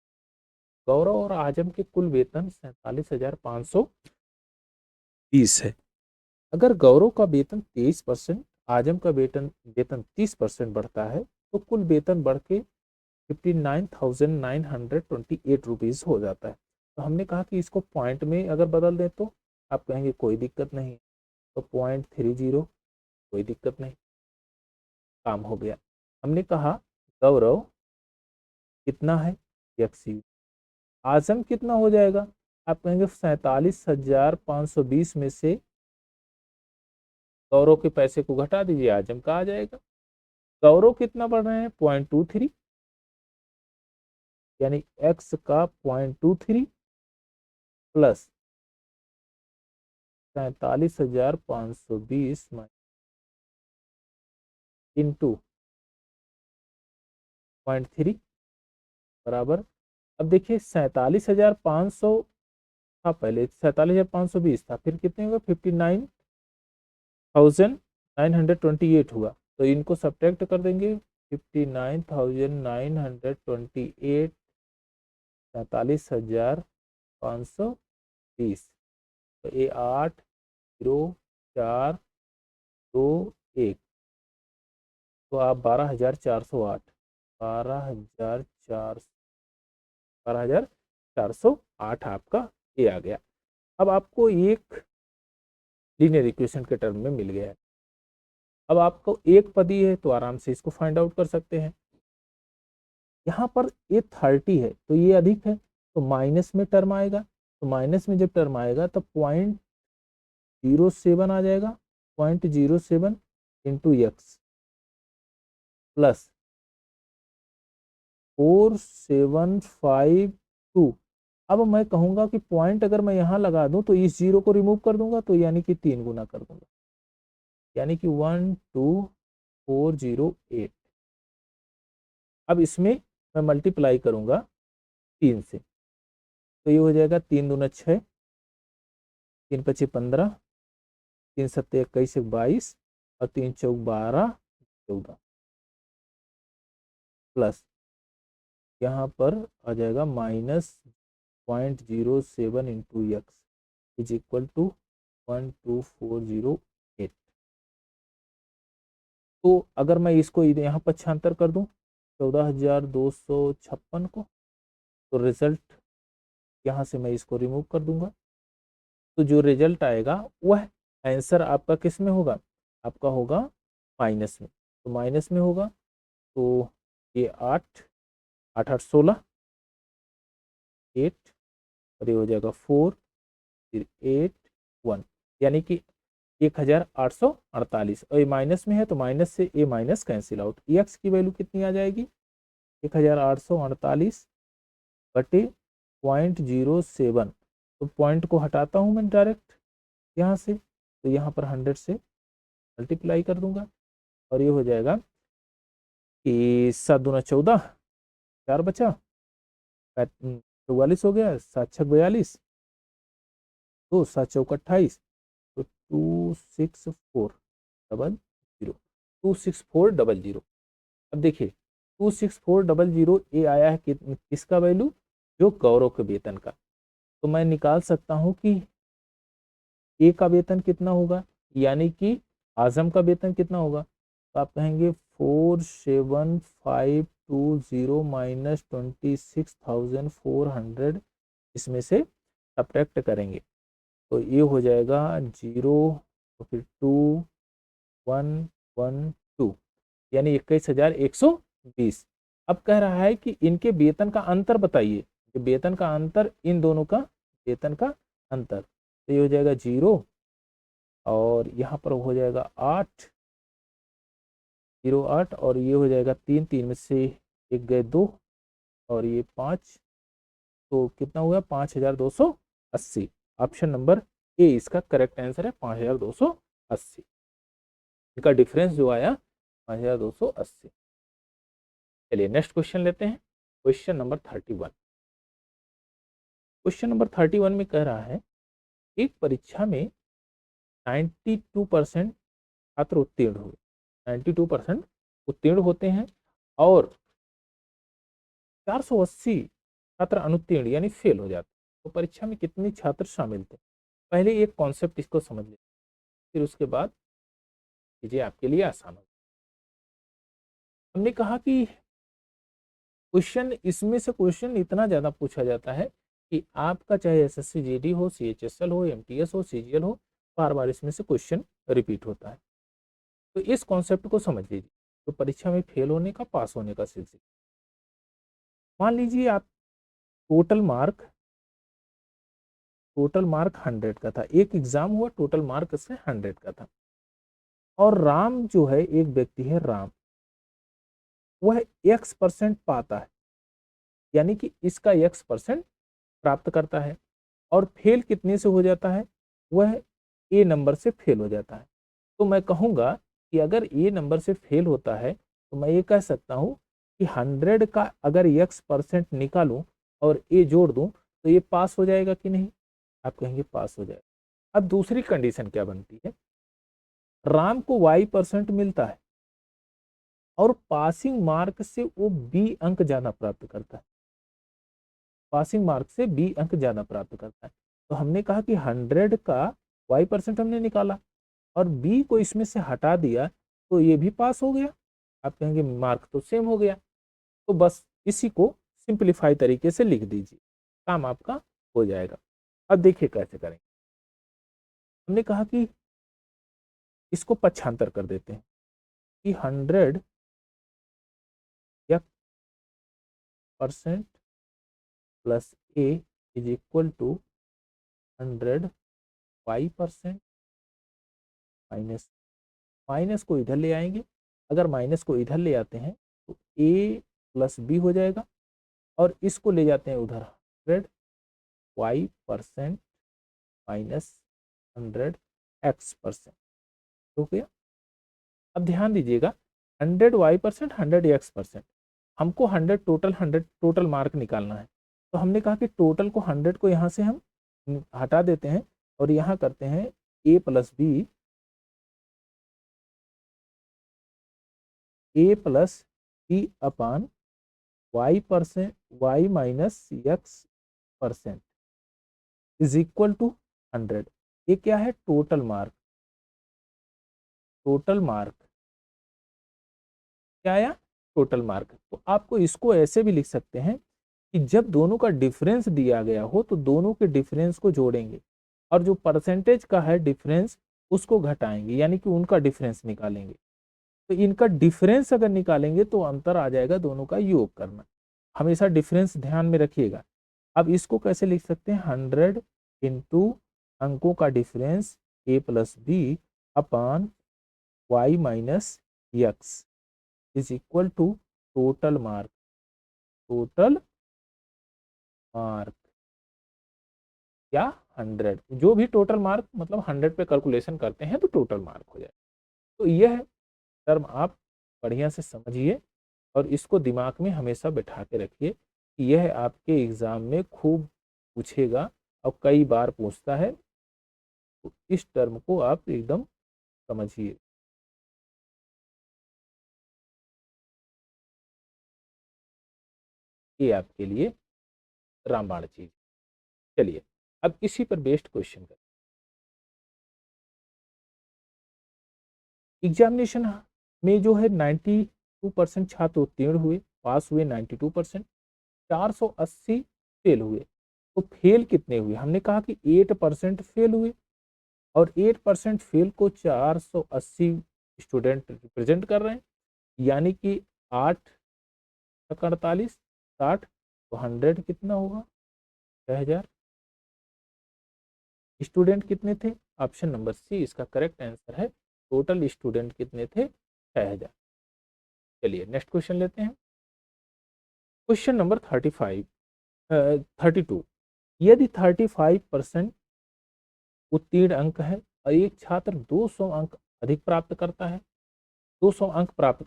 Speaker 1: गौरव और आजम के कुल वेतन 47,520 है। अगर गौरव का वेतन 23%, आजम का वेतन वेतन 30% बढ़ता है, तो कुल वेतन बढ़ के 59,928 रुपीज हो जाता है। तो हमने कहा कि इसको पॉइंट में अगर बदल दें तो आप कहेंगे कोई दिक्कत नहीं, तो 0.30, कोई दिक्कत नहीं, काम हो गया। हमने कहा गौरव कितना है एक्स, आजम कितना हो जाएगा, आप कहेंगे 47,520 में से गौरव के पैसे को घटा दीजिए, आजम का आ जाएगा। गौरव कितना बढ़ रहे हैं 0.23, यानी एक्स का 0.23 प्लस 47,520 इंटू 0.3 बराबर, अब देखिए 47,500 था पहले, 47,520 था, फिर कितने हुआ 59,928 हुआ, तो इनको सब्ट्रैक्ट कर देंगे, 59,928 47,520, तो ये 8,0,4,2,1, तो आप 12,408, 12,408 आपका ये आ गया। अब आपको एक लीनियर इक्वेशन के टर्म में मिल गया है। अब आपको एक पदी है तो आराम से इसको फाइंड आउट कर सकते हैं। यहाँ पर ये 30 है तो ये अधिक है, तो माइनस में टर्म आएगा, तो माइनस में जब टर्म आएगा तो 0.07 आ जाएगा, 0.07 इंटू एक्स प्लस 4752। अब मैं कहूँगा कि पॉइंट अगर मैं यहाँ लगा दूँ तो इस जीरो को रिमूव कर दूंगा, तो यानी कि 3 गुना कर दूंगा, यानी कि 12408। अब इसमें मैं मल्टीप्लाई करूंगा 3 से, तो ये हो जाएगा 3 दूना 6, 3 पचे 15, 3 सत्ते 21 22 और 3 चौक 12 14 प्लस यहाँ पर आ जाएगा -0.07 into X is equal to 12408। तो अगर मैं इसको यहाँ पक्षांतर कर दूं 14,256 को, तो रिजल्ट यहाँ से मैं इसको रिमूव कर दूंगा, तो जो रिजल्ट आएगा वह आंसर आपका किस में होगा, आपका होगा माइनस में। तो माइनस में होगा तो ये 8 8 8 16 8 और ये हो जाएगा 4 फिर 8 1, यानी कि 1848। और ये माइनस में है तो माइनस से ए माइनस कैंसिल आउट, एक्स की वैल्यू कितनी आ जाएगी 1848 बटे 0.07। तो पॉइंट को हटाता हूँ मैं डायरेक्ट यहाँ से, तो यहाँ पर 100 से मल्टीप्लाई कर दूंगा और ये हो जाएगा कि 7 दूना 14, 4 बचा 44 हो गया, 7 छक 42, तो 7 चौक 28, तो 26400। अब देखिए 26400 ये आया है किसका वैल्यू, जो गौरव के वेतन का। तो मैं निकाल सकता हूं कि ए का वेतन कितना होगा, यानी कि आजम का वेतन कितना होगा। तो आप कहेंगे 47520 माइनस 26,400, इसमें से सब्ट्रैक्ट करेंगे तो ये हो जाएगा 0 तो फिर 2112, यानी 21,120। अब कह रहा है कि इनके वेतन का अंतर बताइए, वेतन का अंतर, इन दोनों का वेतन का अंतर, तो ये हो जाएगा 0 और यहाँ पर हो जाएगा 8 08 और ये हो जाएगा 3 3 में से एक गए 2 और ये 5, तो कितना हुआ 5280। ऑप्शन नंबर ए इसका करेक्ट आंसर है 5280। इनका डिफरेंस जो आया 5280। चलिए नेक्स्ट क्वेश्चन लेते हैं, क्वेश्चन नंबर 31। क्वेश्चन नंबर 31 में कह रहा है एक परीक्षा में 92% छात्र उत्तीर्ण हुए, 92% उत्तीर्ण होते हैं और 480 छात्र अनुत्तीर्ण यानी फेल हो जाते हैं, तो परीक्षा में कितने छात्र शामिल थे। पहले एक कॉन्सेप्ट इसको समझ लेते, फिर उसके बाद चीजें आपके लिए आसान हो। हमने कहा कि क्वेश्चन, इसमें से क्वेश्चन इतना ज्यादा पूछा जाता है कि आपका चाहे एसएससी जीडी हो, सीएचएसएल हो, एमटीएस हो, सीजीएल हो, बार बार इसमें से क्वेश्चन रिपीट होता है। तो इस कॉन्सेप्ट को समझ लीजिए, तो परीक्षा में फेल होने का, पास होने का सिलसिला। मान लीजिए आप टोटल मार्क 100 का था, एक एग्जाम हुआ टोटल मार्क से 100 का था, और राम जो है एक व्यक्ति है राम, वह x% पाता है, यानी कि इसका x% प्राप्त करता है, और फेल कितने से हो जाता है, वह ए नंबर से फेल हो जाता है। तो मैं कहूंगा कि अगर ए नंबर से फेल होता है तो मैं ये कह सकता हूं कि 100 का अगर x% निकालूं और ए जोड़ दूं तो ये पास हो जाएगा कि नहीं, आप कहेंगे पास हो जाएगा। अब दूसरी कंडीशन क्या बनती है, राम को y% मिलता है और पासिंग मार्क से वो बी अंक ज्यादा प्राप्त करता है, पासिंग मार्क से बी अंक ज्यादा प्राप्त करता है। तो हमने कहा कि 100 का y% हमने निकाला और बी को इसमें से हटा दिया तो ये भी पास हो गया। आप कहेंगे मार्क तो सेम हो गया, तो बस इसी को सिंपलीफाई तरीके से लिख दीजिए, काम आपका हो जाएगा। अब देखिए कैसे करेंगे, हमने कहा कि इसको पक्षांतर कर देते हैं कि 100 x% plus A is equal to 100 y% minus minus को इधर ले आएंगे, अगर माइनस को इधर ले आते हैं तो a प्लस बी हो जाएगा, और इसको ले जाते हैं उधर 100y% माइनस 100x%, हो गया। अब ध्यान दीजिएगा 100y%, 100x%, हमको 100 टोटल मार्क निकालना है। तो हमने कहा कि टोटल को 100 को यहाँ से हम हटा देते हैं और यहाँ करते हैं a plus B upon y minus x% is equal to 100। ये क्या है? Total mark. टोटल मार्क क्या आया? Total mark. तो आपको इसको ऐसे भी लिख सकते हैं कि जब दोनों का डिफरेंस दिया गया हो तो दोनों के डिफरेंस को जोड़ेंगे और जो परसेंटेज का है डिफरेंस उसको घटाएंगे, यानी कि उनका डिफरेंस निकालेंगे। तो इनका डिफरेंस अगर निकालेंगे तो अंतर आ जाएगा, दोनों का योग करना। हमेशा डिफरेंस ध्यान में रखिएगा। अब इसको कैसे लिख सकते हैं? 100 इंटू अंकों का difference a plus B upon y minus X is equal to total mark. Total mark या 100, जो भी टोटल मार्क मतलब 100 पे कैलकुलेशन करते हैं तो टोटल मार्क हो जाए। तो यह टर्म आप बढ़िया से समझिए और इसको दिमाग में हमेशा बैठा के रखिए कि यह आपके एग्जाम में खूब पूछेगा और कई बार पूछता है। तो इस टर्म को आप एकदम समझिए। ये आपके लिए रामबाण चीज। चलिए अब इसी पर बेस्ड क्वेश्चन करें। एग्जामिनेशन में जो है 92% छात्र उत्तीर्ण हुए, पास हुए 92%, 480 फेल हुए। तो फेल कितने हुए? हमने कहा कि 8% फेल हुए और 8% फेल को 480 स्टूडेंट रिप्रेजेंट कर रहे हैं, यानी कि 8×48 60, तो 100 कितना होगा? 6000। स्टूडेंट कितने थे? ऑप्शन नंबर सी इसका करेक्ट आंसर है। टोटल स्टूडेंट कितने थे? 6000। चलिए नेक्स्ट क्वेश्चन लेते हैं। Question number 32। यदि 35% उत्तीर्ण अंक है और एक छात्र 200 अंक अधिक प्राप्त करता है, 200 अंक प्राप्त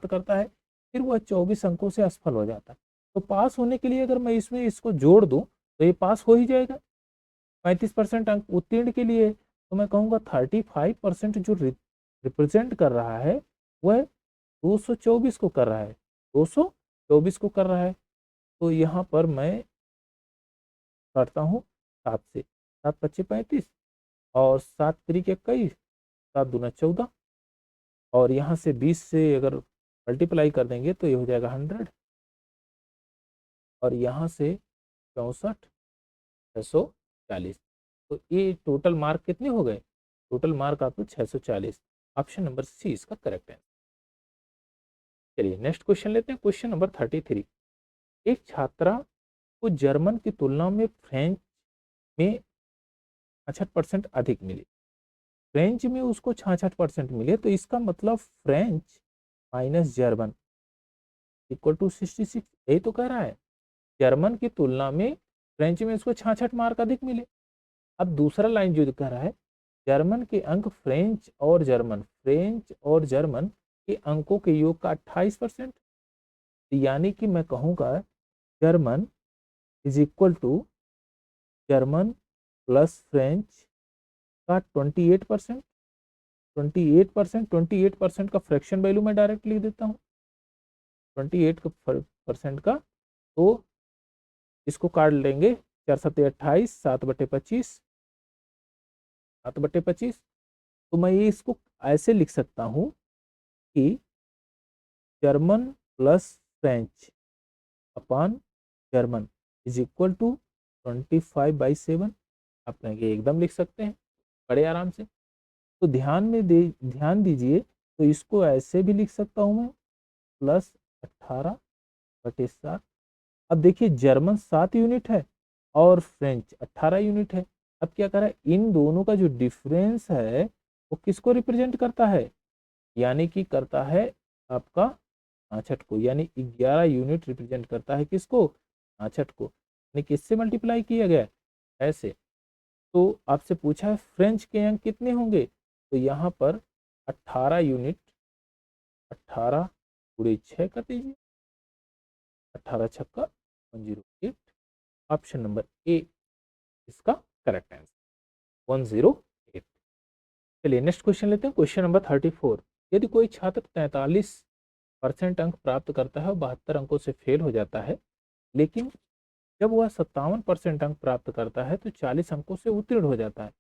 Speaker 1: करता है, फिर वह 24 अंकों से असफल हो जाता है, तो पास होने के लिए अगर मैं इसमें इसको जोड़ दूं तो ये पास हो ही जाएगा। 35% अंक उत्तीर्ण के लिए तो मैं कहूँगा 35% जो रिप्रेजेंट कर रहा है वह 224 को कर रहा है, 224 को कर रहा है। तो यहाँ पर मैं करता हूँ 7 से, 7×5 = 35 और 7×3 = 21, 7×2 = 14 और यहाँ से 20 से अगर मल्टीप्लाई कर देंगे तो ये हो जाएगा 100 और यहाँ से 64 640। तो ये टोटल मार्क कितने हो गए? टोटल मार्क आपको 640। ऑप्शन नंबर सी इसका करेक्ट है। चलिए नेक्स्ट क्वेश्चन लेते हैं। Question number 33। एक छात्रा को जर्मन की तुलना में फ्रेंच में 66% अधिक मिले। फ्रेंच में उसको 66% मिले, तो इसका मतलब French minus German equal to 66। यही तो कह रहा है, जर्मन की तुलना में फ्रेंच में उसको 66 मार्क अधिक मिले। अब दूसरा लाइन जो कह रहा है, जर्मन के अंक फ्रेंच और जर्मन के अंकों के योग का 28%, यानी कि मैं कहूँगा German is equal to German plus French का 28%। 28% का फ्रैक्शन वैल्यू मैं डायरेक्ट लिख देता हूँ 28% का। तो इसको काट लेंगे 4×7 = 28, 7/25, 7/25। तो मैं ये इसको ऐसे लिख सकता हूँ कि German plus French upon German is equal to 25/7। आप ये एकदम लिख सकते हैं बड़े आराम से। तो ध्यान दीजिए, तो इसको ऐसे भी लिख सकता हूँ मैं +18/7। अब देखिए जर्मन 7 यूनिट है और फ्रेंच 18 यूनिट है। अब क्या करा, इन दोनों का जो डिफरेंस है वो किसको रिप्रेजेंट करता है, यानी कि करता है आपका 65 को, यानी 11 यूनिट रिप्रेजेंट करता है किसको, 65 को, यानी किससे मल्टीप्लाई किया गया है, ऐसे। तो आपसे पूछा है फ्रेंच के अंक कितने होंगे, तो यहाँ पर 18 यूनिट, 18 गुणे 6 कर दीजिए, 18 छक्का 108, ऑप्शन नंबर ए इसका करेक्ट आंसर 108। चलिए नेक्स्ट क्वेश्चन लेते हैं, क्वेश्चन नंबर 34। यदि कोई छात्र 43% अंक प्राप्त करता है और 72 अंकों से फेल हो जाता है, लेकिन जब वह 57% अंक प्राप्त करता है तो 40 अंकों से उत्तीर्ण हो जाता है,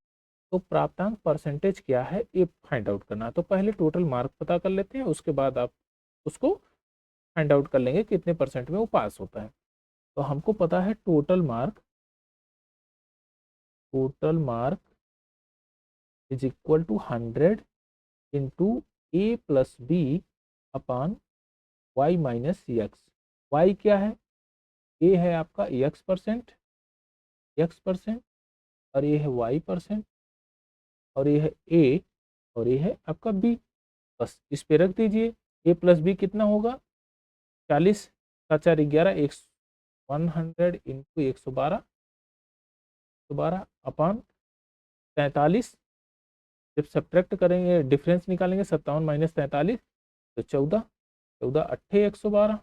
Speaker 1: तो प्राप्तांक परसेंटेज क्या है, ये फाइंड आउट करना है। तो पहले टोटल मार्क पता कर लेते हैं, उसके बाद आप उसको फाइंड आउट कर लेंगे कितने परसेंट में वो पास होता है। तो हमको पता है total mark is equal to 100 into A plus B upon Y minus X. Y क्या है, ए है आपका एक्स परसेंट और ये है वाई परसेंट और ये है ए और ये है आपका बी। बस इस पे रख दीजिए, ए प्लस बी कितना होगा 40 का 4 11 100 इंटू 112 अपॉन 43। जब सब्ट्रैक्ट करेंगे डिफरेंस निकालेंगे 57 माइनस 43 तो 14 14 अट्ठे 112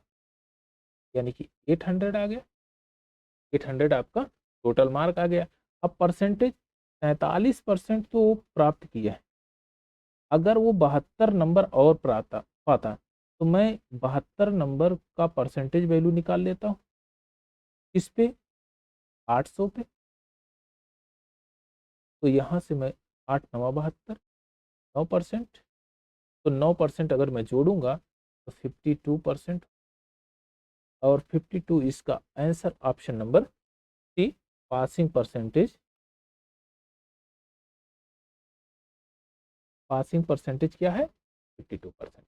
Speaker 1: यानी कि 800 आ गया। 800 आपका टोटल मार्क आ गया। अब परसेंटेज 43% तो प्राप्त किया है, अगर वो 72 नंबर और पाता तो मैं 72 नंबर का परसेंटेज वैल्यू निकाल लेता हूँ। इस पे 800 पे, तो यहाँ से मैं 8 9 72 9%, तो 9% अगर मैं जोड़ूंगा तो 52% और 52 इसका answer option number C passing percentage. Passing percentage क्या है 52%।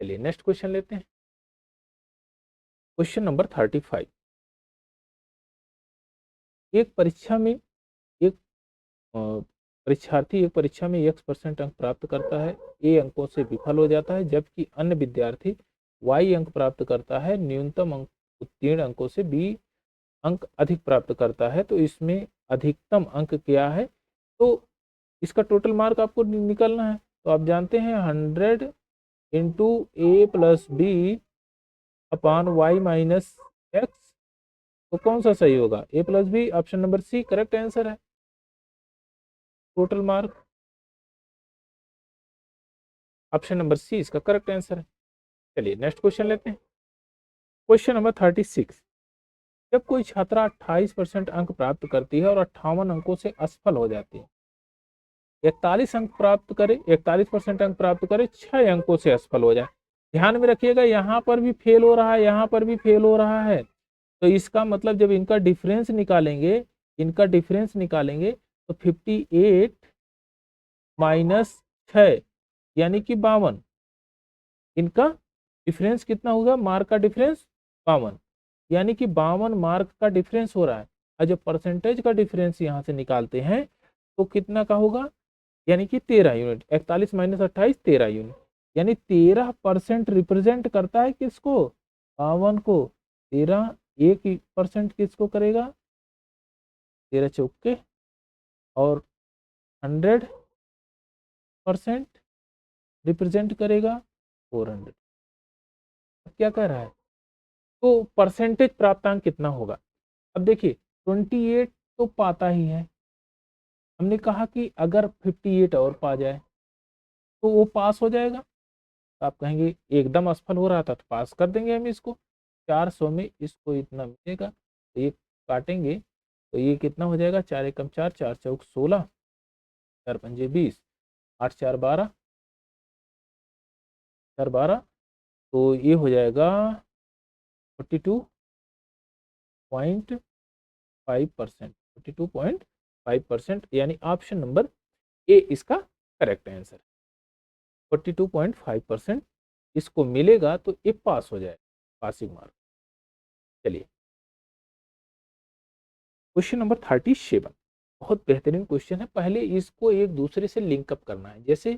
Speaker 1: चलिए नेक्स्ट क्वेश्चन लेते हैं, क्वेश्चन नंबर 35। एक परीक्षा में एक परीक्षार्थी एक परीक्षा में x% अंक प्राप्त करता है, ए अंकों से विफल हो जाता है, जबकि अन्य विद्यार्थी y अंक प्राप्त करता है, न्यूनतम अंक उत्तीर्ण अंकों से b अंक अधिक प्राप्त करता है, तो इसमें अधिकतम अंक क्या है। तो इसका टोटल मार्क आपको निकालना है। तो आप जानते हैं 100 into A plus B upon Y minus X, तो कौन सा सही होगा, A plus B, option number C correct answer है total mark, option number C इसका करेक्ट आंसर है। चलिए नेक्स्ट क्वेश्चन लेते हैं, क्वेश्चन नंबर 36। जब कोई छात्रा 28% अंक प्राप्त करती है और 58 अंकों से असफल हो जाती है, 41 अंक प्राप्त करे, 41% अंक प्राप्त करे, 6 अंकों से असफल हो जाए। ध्यान में रखिएगा यहाँ पर भी फेल हो रहा है, यहाँ पर भी फेल हो रहा है, तो इसका मतलब जब इनका डिफरेंस निकालेंगे तो 58 माइनस 6 यानी कि 52, इनका डिफरेंस कितना होगा, मार्क का डिफरेंस 52, यानी कि 52 मार्क का डिफरेंस हो रहा है। और जब परसेंटेज का डिफरेंस यहाँ से निकालते हैं तो कितना का होगा, यानी कि 13 यूनिट, 41 माइनस 28 13 यूनिट, यानी 13% रिप्रेजेंट करता है किसको, 52 को। 13 1% किसको करेगा, 13 चौके और 100% रिप्रेजेंट करेगा 400। क्या कह रहा है, तो परसेंटेज प्राप्तांक कितना होगा। अब देखिए 28 तो पाता ही है, हमने कहा कि अगर 58 और पा जाए तो वो पास हो जाएगा। तो आप कहेंगे एकदम असफल हो रहा था तो पास कर देंगे हम इसको, 400 में इसको इतना मिलेगा, तो ये काटेंगे तो ये कितना हो जाएगा, 4 एकम 4, 4 चौक 16, 4 पंजे 20, 8 4 12, 4 12, तो ये हो जाएगा 42.5%, 42.5%, यानी ऑप्शन नंबर ए इसका करेक्ट आंसर। 42.5% इसको मिलेगा तो ये पास हो जाए, पासिंग मार्क। चलिए क्वेश्चन नंबर 37। बहुत बेहतरीन क्वेश्चन है। पहले इसको एक दूसरे से लिंकअप करना है। जैसे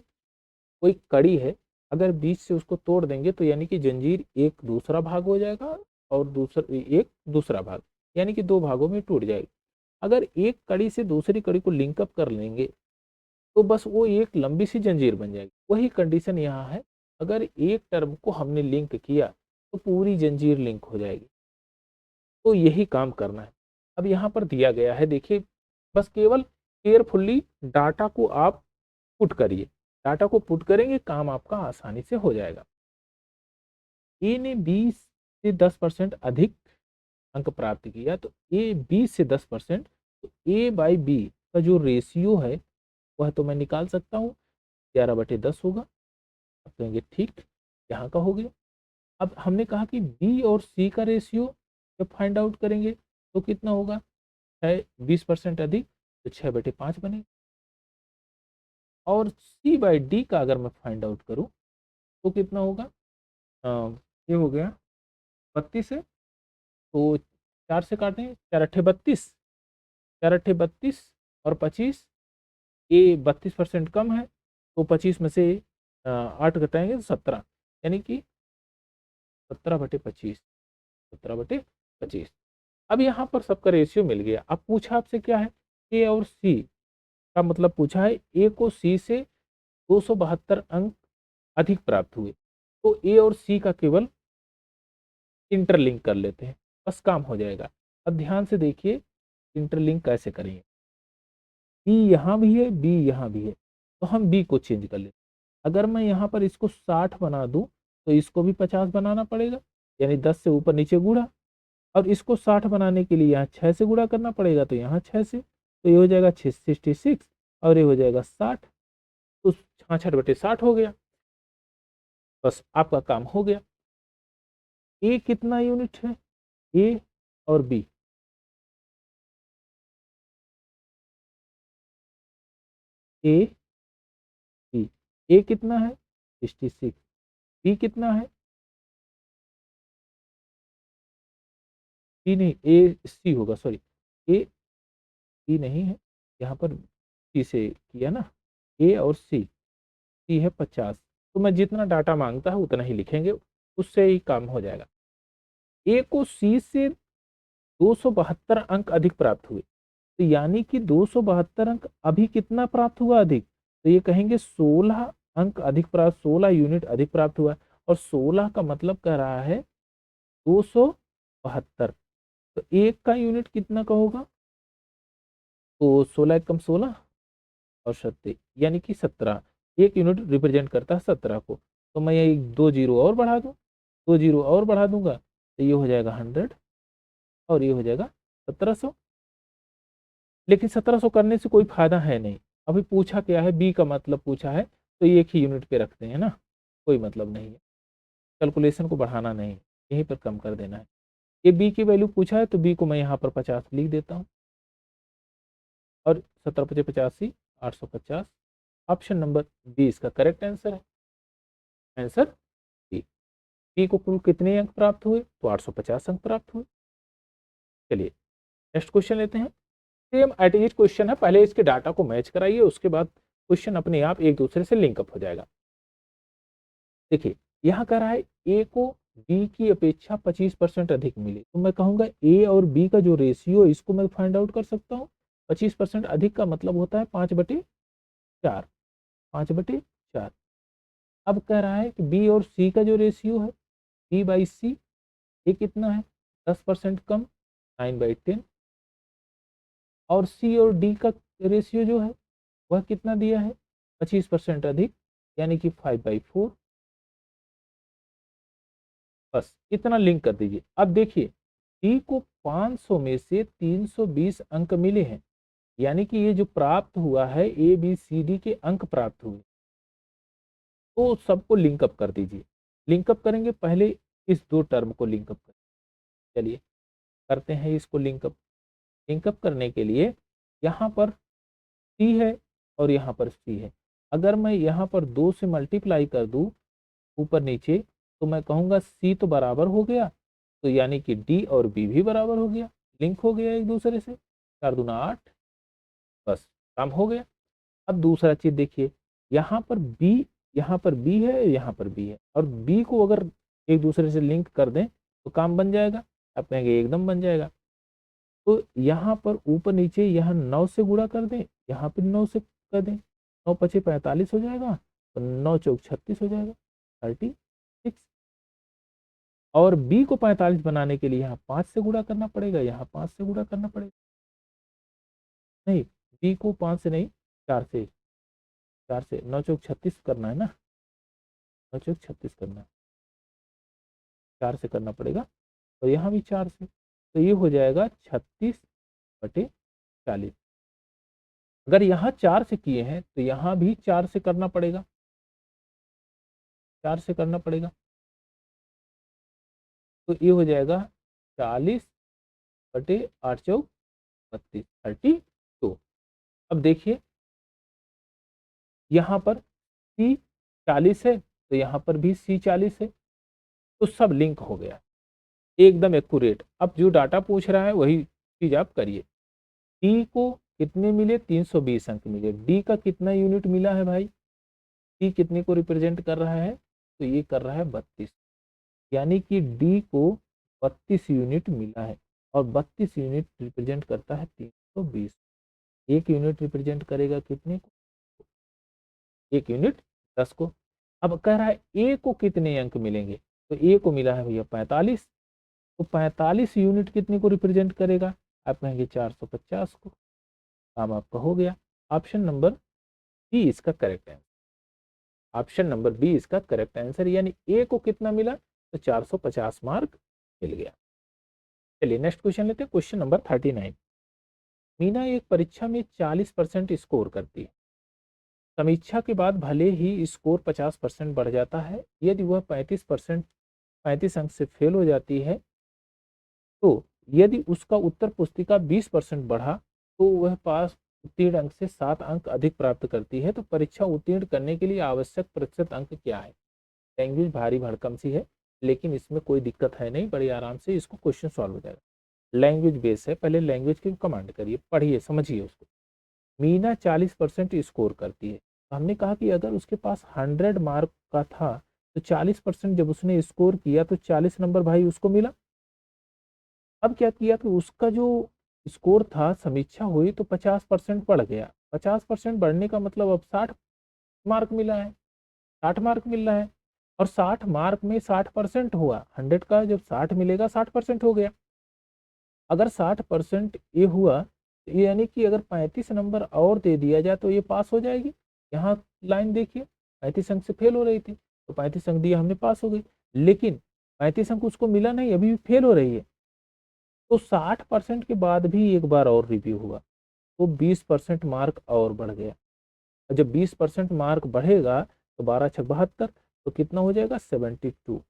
Speaker 1: कोई कड़ी है, अगर बीच से उसको तोड़ देंगे तो यानी कि जंजीर एक दूसरा भाग हो जाएगा और एक दूसरा भाग, यानी कि दो भागों में टूट जाएगी। अगर एक कड़ी से दूसरी कड़ी को लिंकअप कर लेंगे तो बस वो एक लंबी सी जंजीर बन जाएगी। वही कंडीशन यहाँ है, अगर एक टर्म को हमने लिंक किया तो पूरी जंजीर लिंक हो जाएगी। तो यही काम करना है। अब यहाँ पर दिया गया है, देखिए, बस केवल केयरफुल्ली डाटा को आप पुट करिए। डाटा को पुट करेंगे, काम आपका आसानी से हो जाएगा। ए ने 20 से 10% अधिक अंक प्राप्त किया, तो ए 20 से 10%, तो ए बाई बी का जो रेशियो है वह तो मैं निकाल सकता हूँ, 11/10 होगा। अब कहेंगे ठीक, यहाँ का हो गया। अब हमने कहा कि बी और सी का रेशियो जब फाइंड आउट करेंगे तो कितना होगा, है 20% अधिक, तो 6/5 बनेगा। और सी बाई डी का अगर मैं फाइंड आउट करूं तो कितना होगा, ये हो गया 32 है, तो 4 से काटें, 4×8 = 32, 4×8 = 32 और 25, ये 32% कम है, तो 25 में से 8 घटाएंगे तो 17, यानी कि 17/25, 17/25। अब यहाँ पर सबका रेशियो मिल गया। अब पूछा आपसे क्या है, ए और सी का मतलब पूछा है, ए को सी से 272 अंक अधिक प्राप्त हुए, तो ए और सी का केवल इंटरलिंक कर लेते हैं, बस काम हो जाएगा। अब ध्यान से देखिए इंटरलिंक कैसे करेंगे। बी यहाँ भी है, बी यहाँ भी है, तो हम बी को चेंज कर लेते। अगर मैं यहाँ पर इसको 60 बना दूं तो इसको भी 50 बनाना पड़ेगा, यानी 10 से ऊपर नीचे गुणा। और इसको 60 बनाने के लिए यहाँ 6 से गुणा करना पड़ेगा, तो यहाँ 6 से, तो ये हो जाएगा 66 और ये हो जाएगा 60, तो 66/60 हो गया। बस आपका काम हो गया। ए कितना यूनिट है, ए और बी, ए बी, ए कितना है 66, बी कितना है, बी नहीं, ए सी होगा, सॉरी, ए सी नहीं है, यहाँ पर सी से किया ना, ए और सी, सी है 50, तो मैं जितना डाटा मांगता है उतना ही लिखेंगे, उससे ही काम हो जाएगा। ए को सी से 272 अंक अधिक प्राप्त हुए, तो यानी कि 272 अंक अभी कितना प्राप्त हुआ अधिक, तो ये कहेंगे 16 अंक अधिक प्राप्त, 16 यूनिट अधिक प्राप्त हुआ। और 16 का मतलब कह रहा है 272, तो एक का यूनिट कितना का होगा, तो 16 एकम 16 और 70, यानी कि 17, एक यूनिट रिप्रेजेंट करता है 17 को। तो मैं ये 2 जीरो और बढ़ा दूं, 2 जीरो और बढ़ा दूंगा, तो ये हो जाएगा 100 और ये हो जाएगा 1700। लेकिन 1700 करने से कोई फायदा है नहीं, अभी पूछा क्या है, बी का मतलब पूछा है, तो ये एक ही यूनिट पे रखते हैं ना, कोई मतलब नहीं है, कैलकुलेशन को बढ़ाना नहीं, यहीं पर कम कर देना है। ये बी की वैल्यू पूछा है, तो बी को मैं यहाँ पर 50 लिख देता हूँ, और 17×5 = 85, 850। ऑप्शन नंबर बी इसका करेक्ट आंसर है। Answer B. बी को कुल कितने अंक प्राप्त हुए, तो 850 अंक प्राप्त हुए। चलिए नेक्स्ट क्वेश्चन लेते हैं। सेम एट इज क्वेश्चन है, पहले इसके डाटा को मैच कराइए, उसके बाद क्वेश्चन अपने आप एक दूसरे से लिंकअप हो जाएगा। देखिए यहाँ कह रहा है ए को बी की अपेक्षा 25% अधिक मिले, तो मैं कहूंगा ए और बी का जो रेशियो इसको मैं फाइंड आउट कर सकता हूँ। 25% अधिक का मतलब होता है 5/4, 5/4। अब कह रहा है कि बी और सी का जो रेशियो है, बी बाई सी, ये कितना है 10% कम, 9/10। और सी और डी का रेशियो जो है वह कितना दिया है, 25% अधिक, यानी कि 5/4। बस इतना लिंक कर दीजिए। अब देखिए डी को 500 में से 320 अंक मिले हैं, यानी कि ये जो प्राप्त हुआ है ए बी सी डी के अंक प्राप्त हुए, तो सबको लिंकअप कर दीजिए। लिंकअप करेंगे, पहले इस दो टर्म को लिंकअप करें। चलिए करते हैं इसको लिंकअप। लिंकअप करने के लिए यहाँ पर सी है और यहाँ पर सी है, अगर मैं यहाँ पर 2 से मल्टीप्लाई कर दूँ ऊपर नीचे, तो मैं कहूँगा सी तो बराबर हो गया, तो यानी कि डी और बी भी बराबर हो गया, लिंक हो गया एक दूसरे से। 4×2 = 8, बस काम हो गया। अब दूसरा चीज देखिए, यहाँ पर बी, यहाँ पर बी है, यहाँ पर बी है, और बी को अगर एक दूसरे से लिंक कर दें तो काम बन जाएगा। आप कहेंगे एकदम बन जाएगा। तो यहाँ पर ऊपर नीचे यहाँ 9 से गुणा कर दें, यहाँ पर 9 से कर दें, 9 पचे 45 हो जाएगा, तो 9 चौक 36 हो जाएगा, 36। और बी को 45 बनाने के लिए यहाँ 5 से गुणा करना पड़ेगा, यहाँ 5 से गुणा करना पड़ेगा, नहीं बी को 5 से नहीं 4 से, 4 से 9 चौक 36 करना है ना, 9 चौक 36 करना है, 4 से करना पड़ेगा, और यहाँ भी 4 से, तो ये हो जाएगा 36/40। अगर यहाँ 4 से किए हैं तो यहाँ भी 4 से करना पड़ेगा, 4 से करना पड़ेगा, तो ये हो जाएगा 40/8 × 32। अब देखिए यहाँ पर सी 40 है तो यहाँ पर भी सी 40 है, तो सब लिंक हो गया एकदम एक्यूरेट। अब जो डाटा पूछ रहा है वही चीज आप करिए। डी को कितने मिले, 320 अंक मिले। डी का कितना यूनिट मिला है भाई, डी कितने को रिप्रेजेंट कर रहा है, तो ये कर रहा है 32, यानी कि डी को 32 यूनिट मिला है, और 32 यूनिट रिप्रेजेंट करता है 320। एक यूनिट रिप्रेजेंट करेगा कितने को, एक यूनिट 10 को। अब कह रहा है ए को कितने अंक मिलेंगे, तो ए को मिला है भैया 45, तो 45 यूनिट कितने को रिप्रेजेंट करेगा, आप कहेंगे 450 को। काम आपका हो गया। ऑप्शन नंबर बी इसका correct answer, option number B इसका करेक्ट आंसर, यानी ए को कितना मिला, तो 450 मार्क मिल गया। चलिए नेक्स्ट क्वेश्चन लेते हैं, क्वेश्चन नंबर 39। मीना एक परीक्षा में 40% स्कोर करती है, समीक्षा के बाद भले ही स्कोर 50% बढ़ जाता है, यदि वह 35 अंक से फेल हो जाती है, तो यदि उसका उत्तर पुस्तिका 20% बढ़ा तो वह पास उत्तीर्ण अंक से 7 अंक अधिक प्राप्त करती है, तो परीक्षा उत्तीर्ण करने के लिए आवश्यक प्रतिशत अंक क्या है। लैंग्वेज भारी भड़कम सी है, लेकिन इसमें कोई दिक्कत है नहीं, बड़ी आराम से इसको क्वेश्चन सॉल्व हो जाएगा। लैंग्वेज बेस है, पहले लैंग्वेज की कमांड करिए, पढ़िए समझिए उसको। मीना 40% स्कोर करती है, तो हमने कहा कि अगर उसके पास 100 मार्क का था तो 40% जब उसने स्कोर किया तो 40 नंबर भाई उसको मिला। अब क्या किया कि उसका जो स्कोर था, समीक्षा हुई तो 50% बढ़ गया, 50% बढ़ने का मतलब अब 60 मार्क मिला है, 60 मार्क मिल रहा है, और 60 मार्क में 60% हुआ, 100 का जब 60 मिलेगा 60% हो गया। अगर 60% ये हुआ तो ये यानी कि अगर 35 नंबर और दे दिया जाए तो ये पास हो जाएगी। यहाँ लाइन देखिए, 35 अंक से फेल हो रही थी, तो 35 अंक दिया हमने, पास हो गई, लेकिन 35 अंक उसको मिला नहीं, अभी भी फेल हो रही है। तो 60% के बाद भी एक बार और रिव्यू हुआ तो 20% मार्क और बढ़ गया, और जब 20% मार्क बढ़ेगा तो 12×6 = 72, तो कितना हो जाएगा 72,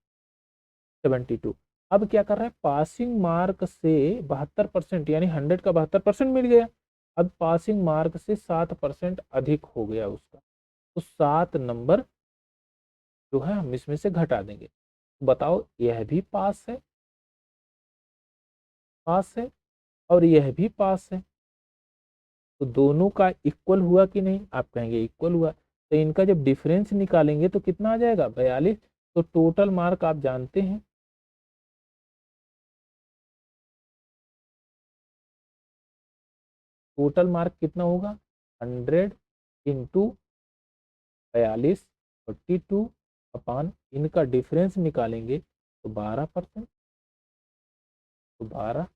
Speaker 1: 72। अब क्या कर रहा है, पासिंग मार्क से 72% यानी 100 का 72% मिल गया, अब पासिंग मार्क से 7% अधिक हो गया उसका, तो 7 नंबर जो है हम इसमें से घटा देंगे। बताओ यह भी पास है, पास है, और यह भी पास है, तो दोनों का इक्वल हुआ कि नहीं, आप कहेंगे इक्वल हुआ, तो इनका जब डिफरेंस निकालेंगे तो कितना आ जाएगा 42। तो टोटल मार्क आप जानते हैं, टोटल मार्क कितना होगा, 100 इंटू 42, 42 अपान इनका डिफरेंस निकालेंगे तो 12%, तो 12,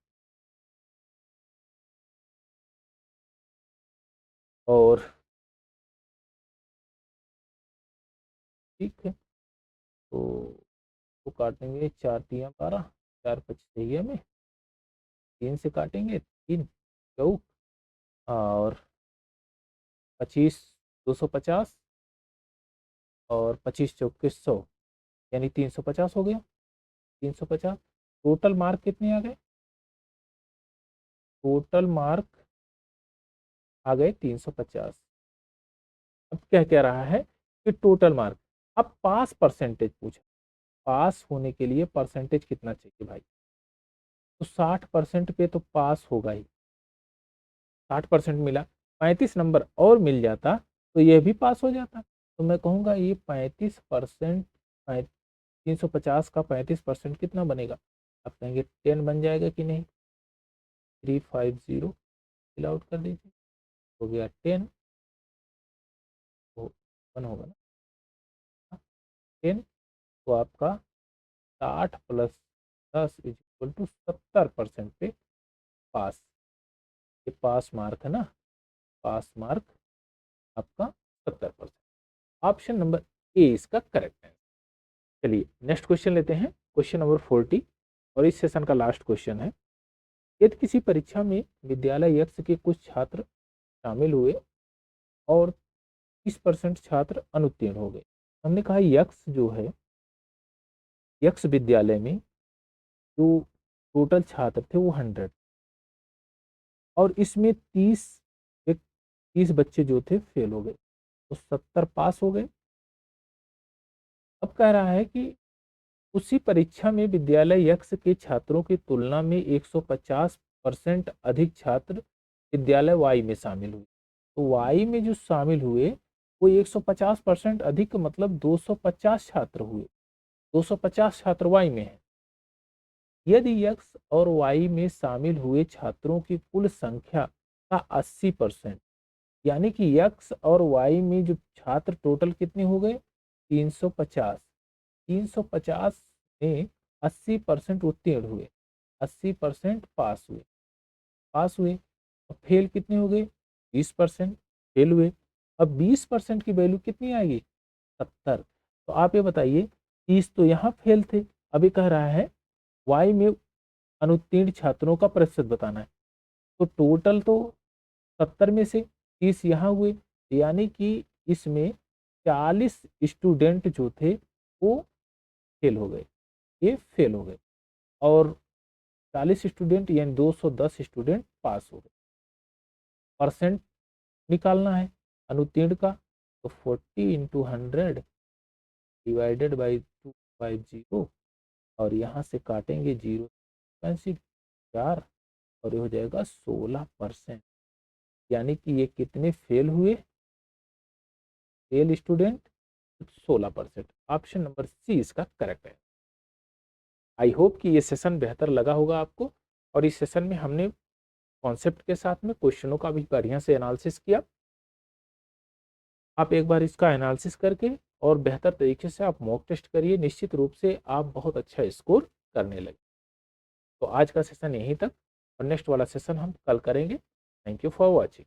Speaker 1: और ठीक है, तो काटेंगे 4×3 = 12, 4×5 = 6 में, 3 से काटेंगे 3 चौक, और 25 250, और 25 चौके 100, यानी 350 हो गया, 350। टोटल मार्क कितने आ गए, टोटल मार्क आ गए 350। अब क्या कह रहा है कि टोटल मार्क, अब पास परसेंटेज पूछा, पास होने के लिए परसेंटेज कितना चाहिए भाई, तो 60% पे तो पास होगा ही, 60% मिला, 35 नंबर और मिल जाता तो यह भी पास हो जाता। तो मैं कहूँगा ये 35%, 350 का 35% कितना बनेगा? आप कहेंगे 10 बन जाएगा कि नहीं? 350 फिल आउट कर दीजिए, हो गया 10, तो 1 होगा ना 10, तो आपका 60 प्लस 10 इज इक्वल टू 70% पे पास। ये पास मार्क है ना, पास मार्क आपका 70%। ऑप्शन नंबर ए इसका करेक्ट है। चलिए नेक्स्ट क्वेश्चन लेते हैं, क्वेश्चन नंबर 40, और इस सेशन का लास्ट क्वेश्चन है। यदि किसी परीक्षा में विद्यालय यक्ष के कुछ छात्र शामिल हुए और 30% छात्र अनुत्तीर्ण हो गए। हमने कहा यक्ष जो है, यक्ष विद्यालय में जो टोटल छात्र थे वो 100, और इसमें 30 बच्चे जो थे फेल हो गए, तो 70 पास हो गए। अब कह रहा है कि उसी परीक्षा में विद्यालय यक्ष के छात्रों की तुलना में 150% अधिक छात्र विद्यालय वाई में शामिल हुए। तो वाई में जो शामिल हुए वो 150% अधिक, मतलब 250 छात्र हुए। 250 छात्र वाई में है। यदि यक्स और वाई में शामिल हुए छात्रों की कुल संख्या का 80%, यानी कि यक्स और वाई में जो छात्र टोटल कितने हो गए? 350। 350 में 80% उत्तीर्ण हुए, 80% पास हुए, पास हुए। और फेल कितने हो गए? 20% फेल हुए। अब 20% की वैल्यू कितनी आएगी? 70। तो आप ये बताइए, 30 तो यहाँ फेल थे, अभी कह रहा है वाई में अनुत्तीर्ण छात्रों का प्रतिशत बताना है। तो टोटल तो 70 में से 30 यहाँ हुए, यानी कि इसमें 40 स्टूडेंट जो थे वो फेल हो गए, ये फेल हो गए, और 40 स्टूडेंट यानी 210 स्टूडेंट पास हो गए। परसेंट निकालना है अनुत्तीर्ण का, तो 40 इंटू 100 डिवाइडेड बाई 250, और यहाँ से काटेंगे 0 4, और ये हो जाएगा 16%। यानी कि ये कितने फेल हुए? Fail student 16%। Option number C इसका करेक्ट है। आई होप कि ये सेशन बेहतर लगा होगा आपको, और इस सेशन में हमने कॉन्सेप्ट के साथ में क्वेश्चनों का भी बढ़िया से एनालिसिस किया। आप एक बार इसका एनालिसिस करके और बेहतर तरीके से आप मॉक टेस्ट करिए, निश्चित रूप से आप बहुत अच्छा स्कोर करने लगे। तो आज का सेशन यहीं तक, और नेक्स्ट वाला सेशन हम कल करेंगे। Thank you for watching.